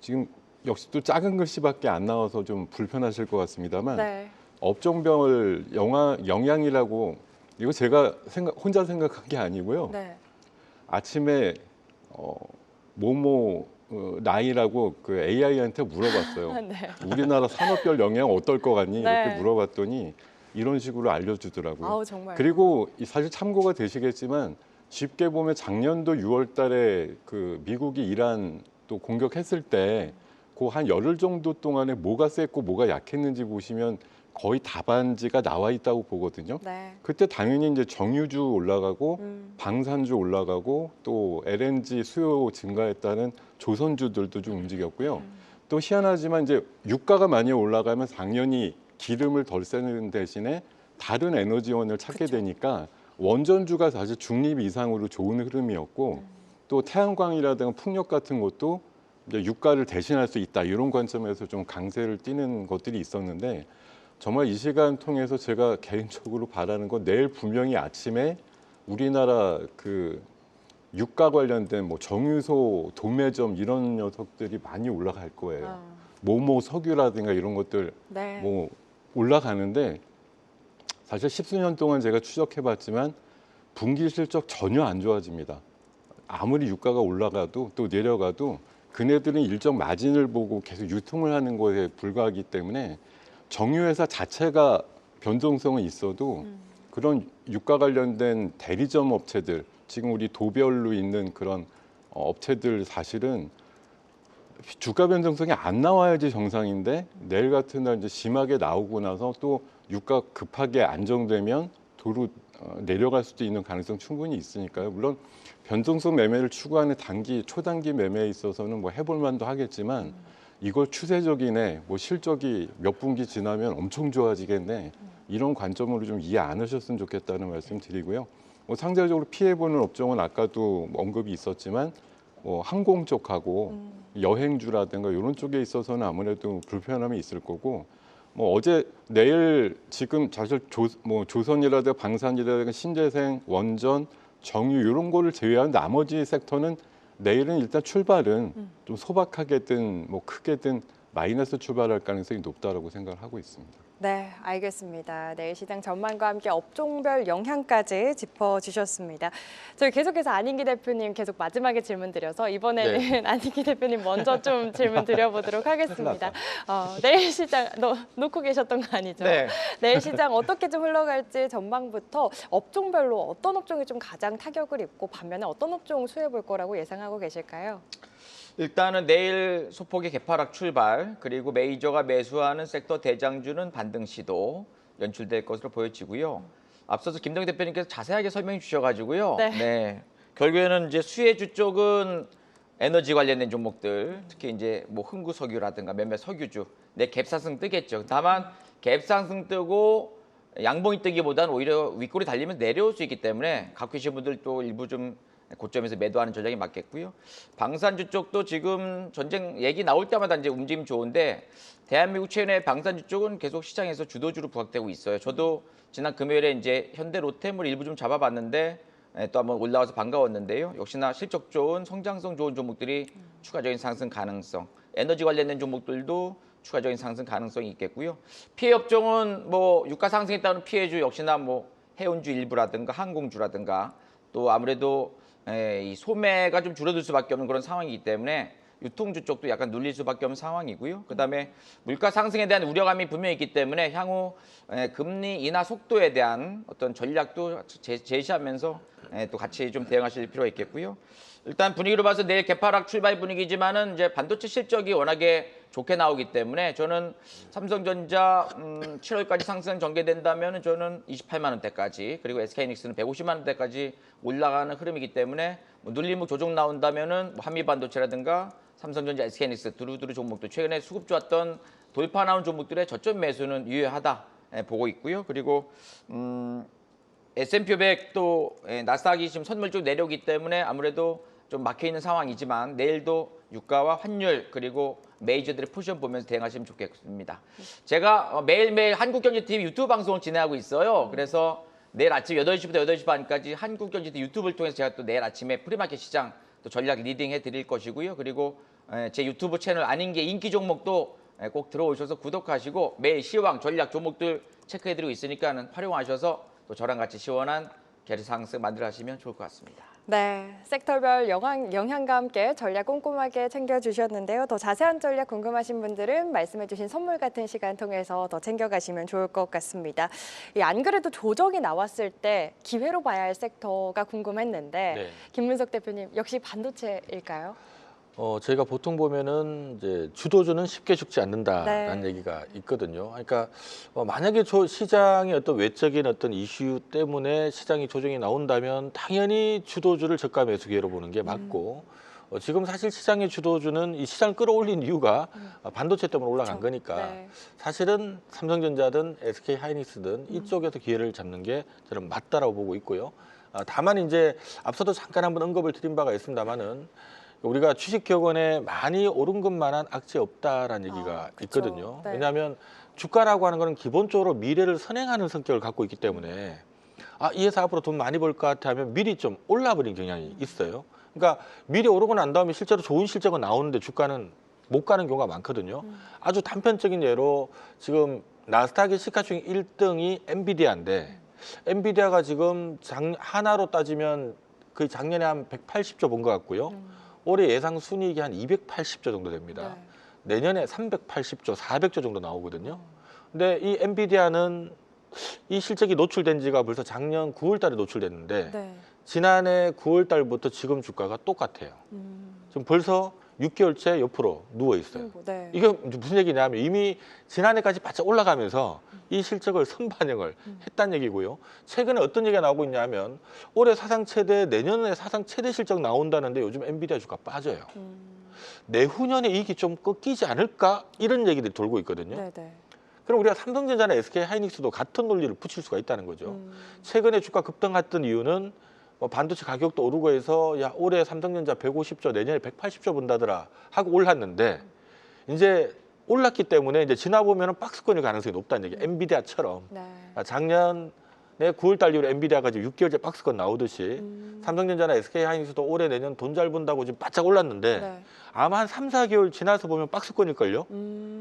지금 역시 또 작은 글씨밖에 안 나와서 좀 불편하실 것 같습니다만 네. 업종별 영향이라고 이거 제가 혼자 생각한 게 아니고요. 네. 아침에 모모 나이라고 그 AI한테 물어봤어요. 네. 우리나라 산업별 영향 어떨 것 같니? 네. 이렇게 물어봤더니 이런 식으로 알려주더라고요. 아우 정말. 그리고 사실 참고가 되시겠지만 쉽게 보면 작년도 6월 달에 그 미국이 이란 또 공격했을 때 그 한 열흘 정도 동안에 뭐가 셌고 뭐가 약했는지 보시면 거의 답안지가 나와 있다고 보거든요. 네. 그때 당연히 이제 정유주 올라가고 음. 방산주 올라가고 또 LNG 수요 증가했다는 조선주들도 좀 움직였고요. 또 희한하지만 이제 유가가 많이 올라가면 당연히 기름을 덜 쓰는 대신에 다른 에너지원을 찾게 그쵸. 되니까 원전주가 사실 중립 이상으로 좋은 흐름이었고 또 태양광이라든가 풍력 같은 것도 이제 유가를 대신할 수 있다 이런 관점에서 좀 강세를 띠는 것들이 있었는데 정말 이 시간 통해서 제가 개인적으로 바라는 건 내일 분명히 아침에 우리나라 그 유가 관련된 뭐 정유소, 도매점 이런 녀석들이 많이 올라갈 거예요. 모모 석유라든가 이런 것들 네. 뭐 올라가는데 사실 십수년 동안 제가 추적해봤지만 분기 실적 전혀 안 좋아집니다. 아무리 유가가 올라가도 또 내려가도 그네들은 일정 마진을 보고 계속 유통을 하는 것에 불과하기 때문에 정유회사 자체가 변동성은 있어도 그런 유가 관련된 대리점 업체들 지금 우리 도별로 있는 그런 업체들 사실은 주가 변동성이 안 나와야지 정상인데 내일 같은 날 이제 심하게 나오고 나서 또 유가 급하게 안정되면 도로 내려갈 수도 있는 가능성 충분히 있으니까요. 물론 변동성 매매를 추구하는 초단기 매매에 있어서는 뭐 해볼 만도 하겠지만 이걸 추세적이네, 뭐 실적이 몇 분기 지나면 엄청 좋아지겠네 이런 관점으로 좀 이해 안 하셨으면 좋겠다는 말씀 드리고요. 뭐 상대적으로 피해보는 업종은 아까도 언급이 있었지만 뭐 항공 쪽하고 여행주라든가 이런 쪽에 있어서는 아무래도 불편함이 있을 거고 뭐 내일 지금 사실 조선이라든가 방산이라든가 신재생, 원전, 정유 이런 거를 제외한 나머지 섹터는 내일은 일단 출발은 좀 소박하게든 뭐 크게든 마이너스 출발할 가능성이 높다라고 생각을 하고 있습니다. 네, 알겠습니다. 내일 시장 전망과 함께 업종별 영향까지 짚어주셨습니다. 저희 계속해서 안인기 대표님 계속 마지막에 질문 드려서 이번에는 안인기 대표님 먼저 좀 질문 드려보도록 하겠습니다. 내일 시장 놓고 계셨던 거 아니죠? 네. 내일 시장 어떻게 좀 흘러갈지 전망부터 업종별로 어떤 업종이 좀 가장 타격을 입고 반면에 어떤 업종 수혜해 볼 거라고 예상하고 계실까요? 일단은 내일 소폭의 개파락 출발 그리고 메이저가 매수하는 섹터 대장주는 반등 시도 연출될 것으로 보여지고요. 앞서서 김동희 대표님께서 자세하게 설명해 주셔가지고요. 네. 결국에는 이제 수혜주 쪽은 에너지 관련된 종목들, 특히 이제 뭐 흥구석유라든가 몇몇 석유주 내 갭상승 뜨겠죠. 다만 갭상승 뜨고 양봉이 뜨기보다는 오히려 윗골이 달리면 내려올 수 있기 때문에 갖고 계신 분들도 일부 좀 고점에서 매도하는 전략이 맞겠고요. 방산주 쪽도 지금 전쟁 얘기 나올 때마다 이제 움직임 좋은데 대한민국 최근에 방산주 쪽은 계속 시장에서 주도주로 부각되고 있어요. 저도 지난 금요일에 이제 현대 로템을 일부 좀 잡아봤는데 또 한번 올라와서 반가웠는데요. 역시나 실적 좋은 성장성 좋은 종목들이 추가적인 상승 가능성, 에너지 관련된 종목들도 추가적인 상승 가능성이 있겠고요. 피해 업종은 뭐 유가 상승에 따른 피해주 역시나 뭐 해운주 일부라든가 항공주라든가 또 아무래도 이 소매가 좀 줄어들 수밖에 없는 그런 상황이기 때문에 유통주 쪽도 약간 눌릴 수밖에 없는 상황이고요. 그다음에 물가 상승에 대한 우려감이 분명히 있기 때문에 향후 금리 인하 속도에 대한 어떤 전략도 제시하면서 또 같이 좀 대응하실 필요가 있겠고요. 일단 분위기로 봐서 내일 개파락 출발 분위기지만은 이제 반도체 실적이 워낙에 좋게 나오기 때문에 저는 삼성전자 7월까지 상승 전개된다면 저는 28만 원대까지 그리고 SK하이닉스는 150만 원대까지 올라가는 흐름이기 때문에 뭐 눌림목 조정 나온다면은 뭐 한미반도체라든가 삼성전자, SK하이닉스 두루두루 종목도 최근에 수급 좋았던 돌파 나온 종목들의 저점 매수는 유효하다 보고 있고요. 그리고 S&P 500도 나스닥이 지금 선물 쪽 내려오기 때문에 아무래도 좀 막혀 있는 상황이지만 내일도 유가와 환율 그리고 메이저들의 포지션 보면서 대응하시면 좋겠습니다. 제가 매일매일 한국경제TV 유튜브 방송을 진행하고 있어요. 그래서 내일 아침 8시부터 8시 반까지 한국경제TV 유튜브를 통해서 제가 또 내일 아침에 프리마켓 시장 또 전략 리딩해 드릴 것이고요. 그리고 제 유튜브 채널 아닌 게 인기 종목도 꼭 들어오셔서 구독하시고 매일 시황 전략 종목들 체크해 드리고 있으니까 활용하셔서 또 저랑 같이 시원한 계속 상승 만들어 하시면 좋을 것 같습니다. 네, 섹터별 영향과 함께 전략 꼼꼼하게 챙겨주셨는데요. 더 자세한 전략 궁금하신 분들은 말씀해주신 선물 같은 시간 통해서 더 챙겨가시면 좋을 것 같습니다. 안 그래도 조정이 나왔을 때 기회로 봐야 할 섹터가 궁금했는데 네. 김문석 대표님 역시 반도체일까요? 저희가 보통 보면은 이제 주도주는 쉽게 죽지 않는다라는 네. 얘기가 있거든요. 그러니까 만약에 시장의 어떤 외적인 어떤 이슈 때문에 시장이 조정이 나온다면 당연히 주도주를 저가 매수 기회로 보는 게 맞고 지금 사실 시장의 주도주는 이 시장을 끌어올린 이유가 반도체 때문에 올라간 그렇죠. 거니까 네. 사실은 삼성전자든 SK하이닉스든 이쪽에서 기회를 잡는 게 저는 맞다라고 보고 있고요. 다만 이제 앞서도 잠깐 한번 언급을 드린 바가 있습니다만은 우리가 주식격언에 많이 오른 것만한 악재 없다라는 얘기가 그쵸. 있거든요. 네. 왜냐하면 주가라고 하는 거는 기본적으로 미래를 선행하는 성격을 갖고 있기 때문에 이 회사 앞으로 돈 많이 벌 것 같아 하면 미리 좀 올라버린 경향이 있어요. 그러니까 미리 오르고 난 다음에 실제로 좋은 실적은 나오는데 주가는 못 가는 경우가 많거든요. 아주 단편적인 예로 지금 나스닥의 시가총액 1등이 엔비디아인데 엔비디아가 지금 하나로 따지면 거의 작년에 한 180조 본 것 같고요. 올해 예상 순이익이 한 280조 정도 됩니다. 네. 내년에 380조, 400조 정도 나오거든요. 근데 이 엔비디아는 이 실적이 노출된 지가 벌써 작년 9월 달에 노출됐는데 네. 지난해 9월 달부터 지금 주가가 똑같아요. 지금 벌써 6개월째 옆으로 누워 있어요. 네. 이게 무슨 얘기냐면 이미 지난해까지 바짝 올라가면서 이 실적을 선반영을 했다는 얘기고요. 최근에 어떤 얘기가 나오고 있냐면 올해 사상 최대, 내년에 사상 최대 실적 나온다는데 요즘 엔비디아 주가 빠져요. 내후년에 이익이 좀 꺾이지 않을까? 이런 얘기들이 돌고 있거든요. 네, 네. 그럼 우리가 삼성전자나 SK하이닉스도 같은 논리를 붙일 수가 있다는 거죠. 최근에 주가 급등했던 이유는 반도체 가격도 오르고 해서 야 올해 삼성전자 150조 내년에 180조 본다더라 하고 올랐는데 이제 올랐기 때문에 이제 지나 보면은 박스권일 가능성이 높다는 얘기. 엔비디아처럼 네. 작년에 9월 달 이후로 엔비디아가 지금 6개월째 박스권 나오듯이 삼성전자나 SK하이닉스도 올해 내년 돈 잘 번다고 지금 바짝 올랐는데 네. 아마 한 3, 4개월 지나서 보면 박스권일걸요.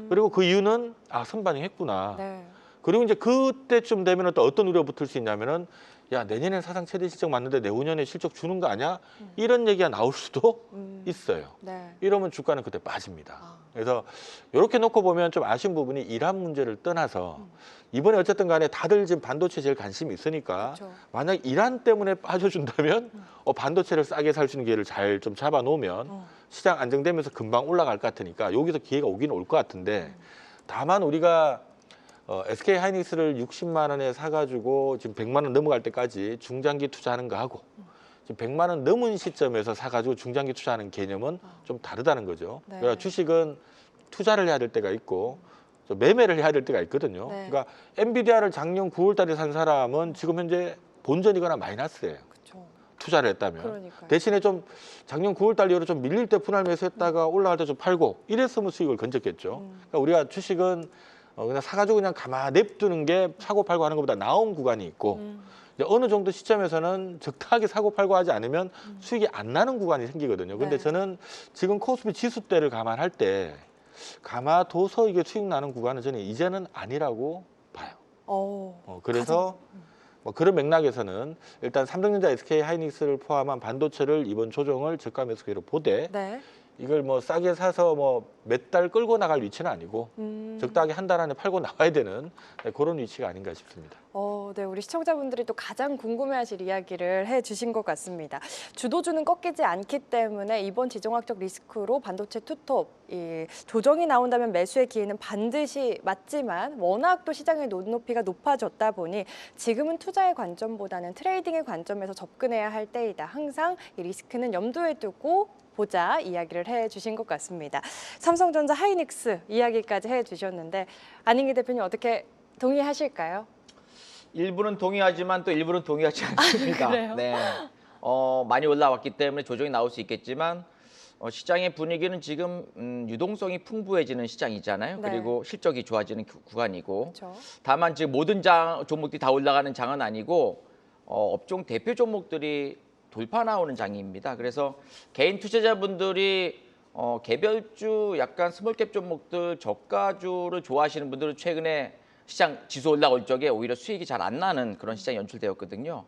그리고 그 이유는 선반영했구나. 네. 그리고 이제 그때쯤 되면 또 어떤 우려가 붙을 수 있냐면은 야 내년엔 사상 최대 실적 맞는데 내후년에 실적 주는 거 아니야? 이런 얘기가 나올 수도 있어요. 네. 이러면 주가는 그때 빠집니다. 그래서 이렇게 놓고 보면 좀 아쉬운 부분이 이란 문제를 떠나서 이번에 어쨌든 간에 다들 지금 반도체에 제일 관심이 있으니까 그렇죠. 만약 이란 때문에 빠져준다면 반도체를 싸게 살 수 있는 기회를 잘 좀 잡아놓으면 시장 안정되면서 금방 올라갈 것 같으니까 여기서 기회가 오긴 올 것 같은데 다만 우리가 SK하이닉스를 60만 원에 사가지고 지금 100만 원 넘어갈 때까지 중장기 투자하는 거 하고 지금 100만 원 넘은 시점에서 사가지고 중장기 투자하는 개념은 좀 다르다는 거죠. 네. 그러니까 주식은 투자를 해야 될 때가 있고 매매를 해야 될 때가 있거든요. 네. 그러니까 엔비디아를 작년 9월 달에 산 사람은 지금 현재 본전이거나 마이너스예요. 그렇죠. 투자를 했다면. 그러니까요. 대신에 좀 작년 9월 달 이후로 좀 밀릴 때 분할 매수했다가 올라갈 때 좀 팔고 이랬으면 수익을 건졌겠죠. 그러니까 우리가 주식은 그냥 사가지고 그냥 가만히 냅두는 게 사고 팔고 하는 것보다 나은 구간이 있고 이제 어느 정도 시점에서는 적당하게 사고 팔고 하지 않으면 수익이 안 나는 구간이 생기거든요. 근데 네. 저는 지금 코스피 지수대를 감안할 때 감아둬서 이게 수익 나는 구간은 저는 이제는 아니라고 봐요. 그래서 뭐 그런 맥락에서는 일단 삼성전자, SK 하이닉스를 포함한 반도체를 이번 조정을 저가 매수 기회로 보되 네. 이걸 뭐 싸게 사서 뭐 몇 달 끌고 나갈 위치는 아니고 적당하게 한 달 안에 팔고 나와야 되는 그런 위치가 아닌가 싶습니다. 네, 우리 시청자분들이 또 가장 궁금해하실 이야기를 해주신 것 같습니다. 주도주는 꺾이지 않기 때문에 이번 지정학적 리스크로 반도체 투톱 이 조정이 나온다면 매수의 기회는 반드시 맞지만 워낙 또 시장의 눈높이가 높아졌다 보니 지금은 투자의 관점보다는 트레이딩의 관점에서 접근해야 할 때이다. 항상 이 리스크는 염두에 두고 보자 이야기를 해주신 것 같습니다. 삼성전자 하이닉스 이야기까지 해주셨는데 안인기 대표님 어떻게 동의하실까요? 일부는 동의하지만 또 일부는 동의하지 않습니다. 그래요? 네. 많이 올라왔기 때문에 조정이 나올 수 있겠지만 시장의 분위기는 지금 유동성이 풍부해지는 시장이잖아요. 네. 그리고 실적이 좋아지는 구간이고. 그렇죠. 다만 지금 모든 종목들이 다 올라가는 장은 아니고 업종 대표 종목들이 돌파 나오는 장입니다. 그래서 개인 투자자분들이 개별주 약간 스몰캡 종목들 저가주를 좋아하시는 분들은 최근에 시장 지수 올라올 적에 오히려 수익이 잘 안 나는 그런 시장이 연출되었거든요.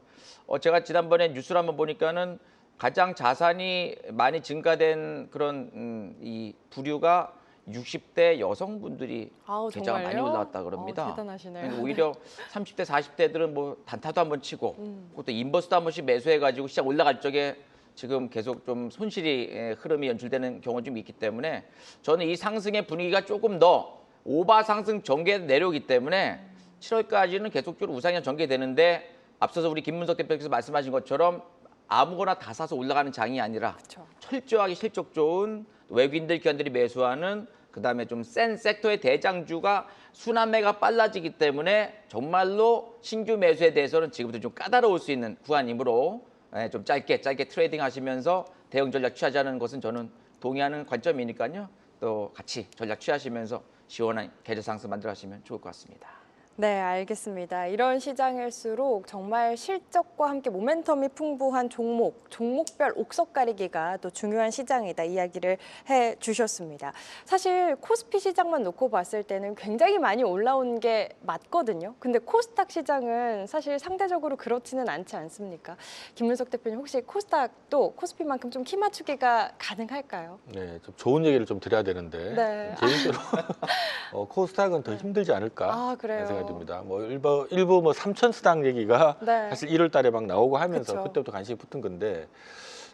제가 지난번에 뉴스를 한번 보니까는 가장 자산이 많이 증가된 그런 이 부류가 60대 여성분들이 계좌가 많이 정말요? 올라왔다 그럽니다. 대단하시네요. 그러니까 오히려 30대, 40대들은 뭐 단타도 한번 치고 그것도 인버스도 한 번씩 매수해가지고 시장 올라갈 적에 지금 계속 좀 손실이 흐름이 연출되는 경우가 좀 있기 때문에 저는 이 상승의 분위기가 조금 더 오바 상승 전개 내려오기 때문에 7월까지는 계속적으로 우상향 전개되는데 앞서서 우리 김문석 대표께서 말씀하신 것처럼 아무거나 다 사서 올라가는 장이 아니라 그렇죠. 철저하게 실적 좋은 외국인들 기관들이 매수하는 그다음에 좀 센 섹터의 대장주가 순환매가 빨라지기 때문에 정말로 신규 매수에 대해서는 지금부터 좀 까다로울 수 있는 구간이므로 좀 짧게 트레이딩 하시면서 대응 전략 취하자는 것은 저는 동의하는 관점이니까요. 또 같이 전략 취하시면서 시원한 계좌 상승 만들어 가시면 좋을 것 같습니다. 네, 알겠습니다. 이런 시장일수록 정말 실적과 함께 모멘텀이 풍부한 종목별 옥석 가리기가 또 중요한 시장이다 이야기를 해주셨습니다. 사실 코스피 시장만 놓고 봤을 때는 굉장히 많이 올라온 게 맞거든요. 근데 코스닥 시장은 사실 상대적으로 그렇지는 않지 않습니까? 김문석 대표님 혹시 코스닥도 코스피만큼 좀 키 맞추기가 가능할까요? 네, 좀 좋은 얘기를 좀 드려야 되는데 네. 개인적으로 코스닥은 더 힘들지 않을까 아, 그래요? 생각이 듭니다. 뭐 일부 뭐 3,000스닥 얘기가 네. 사실 1월달에 막 나오고 하면서 그쵸. 그때부터 관심이 붙은 건데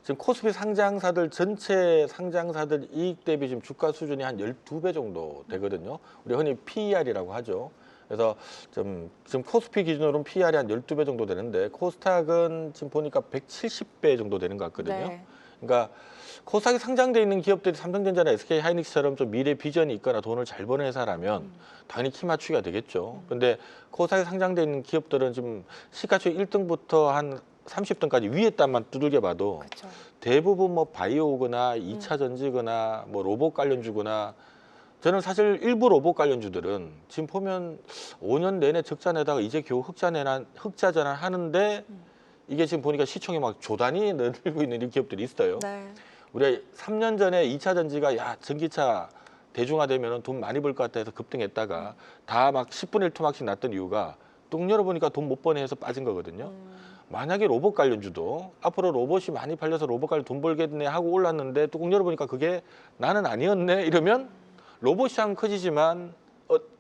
지금 코스피 상장사들 전체 상장사들 이익 대비 지금 주가 수준이 한 12배 정도 되거든요. 우리 흔히 PER이라고 하죠. 그래서 지금 코스피 기준으로는 PER이 한 12배 정도 되는데 코스닥은 지금 보니까 170배 정도 되는 것 같거든요. 네. 그러니까 코스닥에 상장돼 있는 기업들이 삼성전자나 SK 하이닉스처럼 좀 미래 비전이 있거나 돈을 잘 버는 회사라면 당연히 키 맞추기가 되겠죠. 근데 코스닥에 상장돼 있는 기업들은 지금 시가총액 1등부터 한 30등까지 위에 단만 두들겨 봐도 그렇죠. 대부분 뭐 바이오거나 2차 전지거나 뭐 로봇 관련주거나 저는 사실 일부 로봇 관련주들은 지금 보면 5년 내내 적자 내다가 이제 겨우 흑자 전환하는데 이게 지금 보니까 시총이 막 조단위 늘고 있는 이 기업들이 있어요. 네. 우리가 3년 전에 2차 전지가 야 전기차 대중화되면 돈 많이 벌 것 같다 해서 급등했다가 다 막 10분의 1 토막씩 났던 이유가 똥 열어보니까 돈 못 버네 해서 빠진 거거든요. 만약에 로봇 관련주도 앞으로 로봇이 많이 팔려서 로봇 관련 돈 벌겠네 하고 올랐는데 뚜껑 열어보니까 그게 나는 아니었네 이러면 로봇 시장 커지지만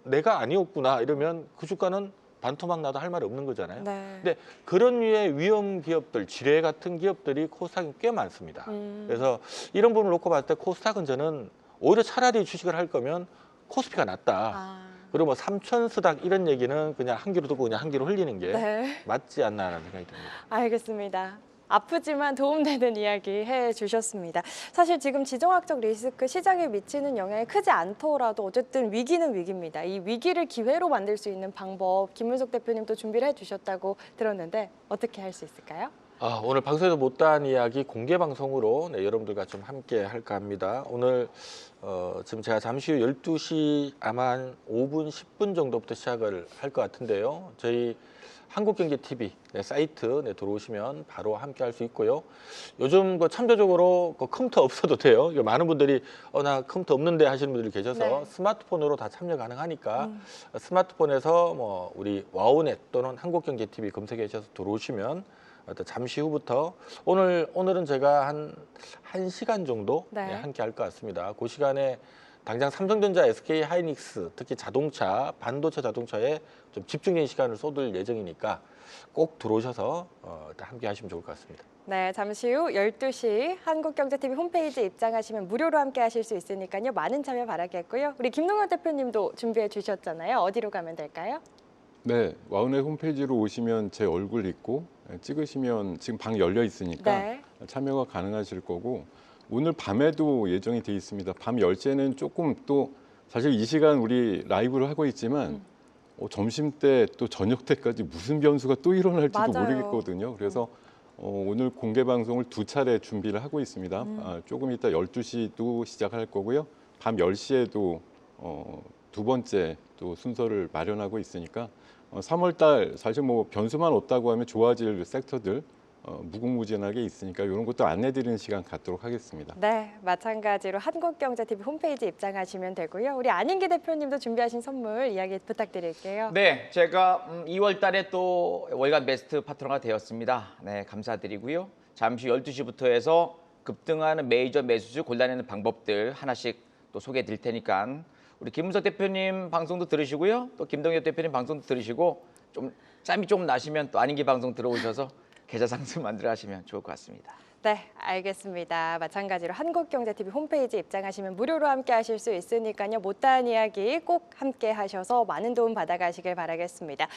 내가 아니었구나 이러면 그 주가는 반토막 나도 할 말이 없는 거잖아요. 네. 근데 그런 류의 위험 기업들, 지뢰 같은 기업들이 코스닥에 꽤 많습니다. 그래서 이런 부분을 놓고 봤을 때 코스닥은 저는 오히려 차라리 주식을 할 거면 코스피가 낫다. 그리고 뭐 3,000스닥 이런 얘기는 그냥 한 귀로 듣고 그냥 한 귀로 흘리는 게 네. 맞지 않나라는 생각이 듭니다. 알겠습니다. 아프지만 도움되는 이야기 해주셨습니다. 사실 지금 지정학적 리스크 시장에 미치는 영향이 크지 않더라도 어쨌든 위기는 위기입니다. 이 위기를 기회로 만들 수 있는 방법 김문석 대표님도 준비를 해주셨다고 들었는데 어떻게 할 수 있을까요? 오늘 방송에서 못다한 이야기 공개 방송으로 여러분들과 좀 함께 할까 합니다. 오늘 지금 제가 잠시 후 12시 아마 한 5분, 10분 정도부터 시작을 할 것 같은데요. 저희 한국경제TV 사이트 들어오시면 바로 함께 할 수 있고요. 요즘 참조적으로 컴퓨터 없어도 돼요. 많은 분들이 나 컴퓨터 없는데 하시는 분들이 계셔서 네. 스마트폰으로 다 참여 가능하니까 스마트폰에서 우리 와우넷 또는 한국경제TV 검색하셔서 들어오시면 잠시 후부터 오늘은 제가 한 1시간 정도 네. 함께 할 것 같습니다. 그 시간에 당장 삼성전자, SK 하이닉스, 특히 자동차, 반도체 자동차에 좀 집중적인 시간을 쏟을 예정이니까 꼭 들어오셔서 함께 하시면 좋을 것 같습니다. 네, 잠시 후 12시 한국경제TV 홈페이지 입장하시면 무료로 함께 하실 수 있으니까요. 많은 참여 바라겠고요. 우리 김동현 대표님도 준비해 주셨잖아요. 어디로 가면 될까요? 네, 와우넷 홈페이지로 오시면 제 얼굴 있고 찍으시면 지금 방 열려 있으니까 네. 참여가 가능하실 거고 오늘 밤에도 예정이 돼 있습니다. 밤 10시에는 조금 또 사실 이 시간 우리 라이브를 하고 있지만 점심 때 또 저녁 때까지 무슨 변수가 또 일어날지도 맞아요. 모르겠거든요. 그래서 오늘 공개 방송을 2차례 준비를 하고 있습니다. 조금 이따 12시도 시작할 거고요. 밤 10시에도 두 번째 또 순서를 마련하고 있으니까 3월 달 사실 뭐 변수만 없다고 하면 좋아질 섹터들 무궁무진하게 있으니까 이런 것도 안내드리는 시간 갖도록 하겠습니다. 네, 마찬가지로 한국경제TV 홈페이지 입장하시면 되고요. 우리 안인기 대표님도 준비하신 선물 이야기 부탁드릴게요. 네, 제가 2월 달에 또 월간 베스트 파트너가 되었습니다. 네, 감사드리고요. 잠시 12시부터 해서 급등하는 메이저 매수주 골라내는 방법들 하나씩 또 소개해 드릴 테니까 우리 김문석 대표님 방송도 들으시고요. 또 김동엽 대표님 방송도 들으시고 좀 짬이 좀 나시면 또 안인기 방송 들어오셔서 계좌 상승 만들어 하시면 좋을 것 같습니다. 네, 알겠습니다. 마찬가지로 한국경제TV 홈페이지 입장하시면 무료로 함께 하실 수 있으니까요. 못다한 이야기 꼭 함께 하셔서 많은 도움 받아가시길 바라겠습니다.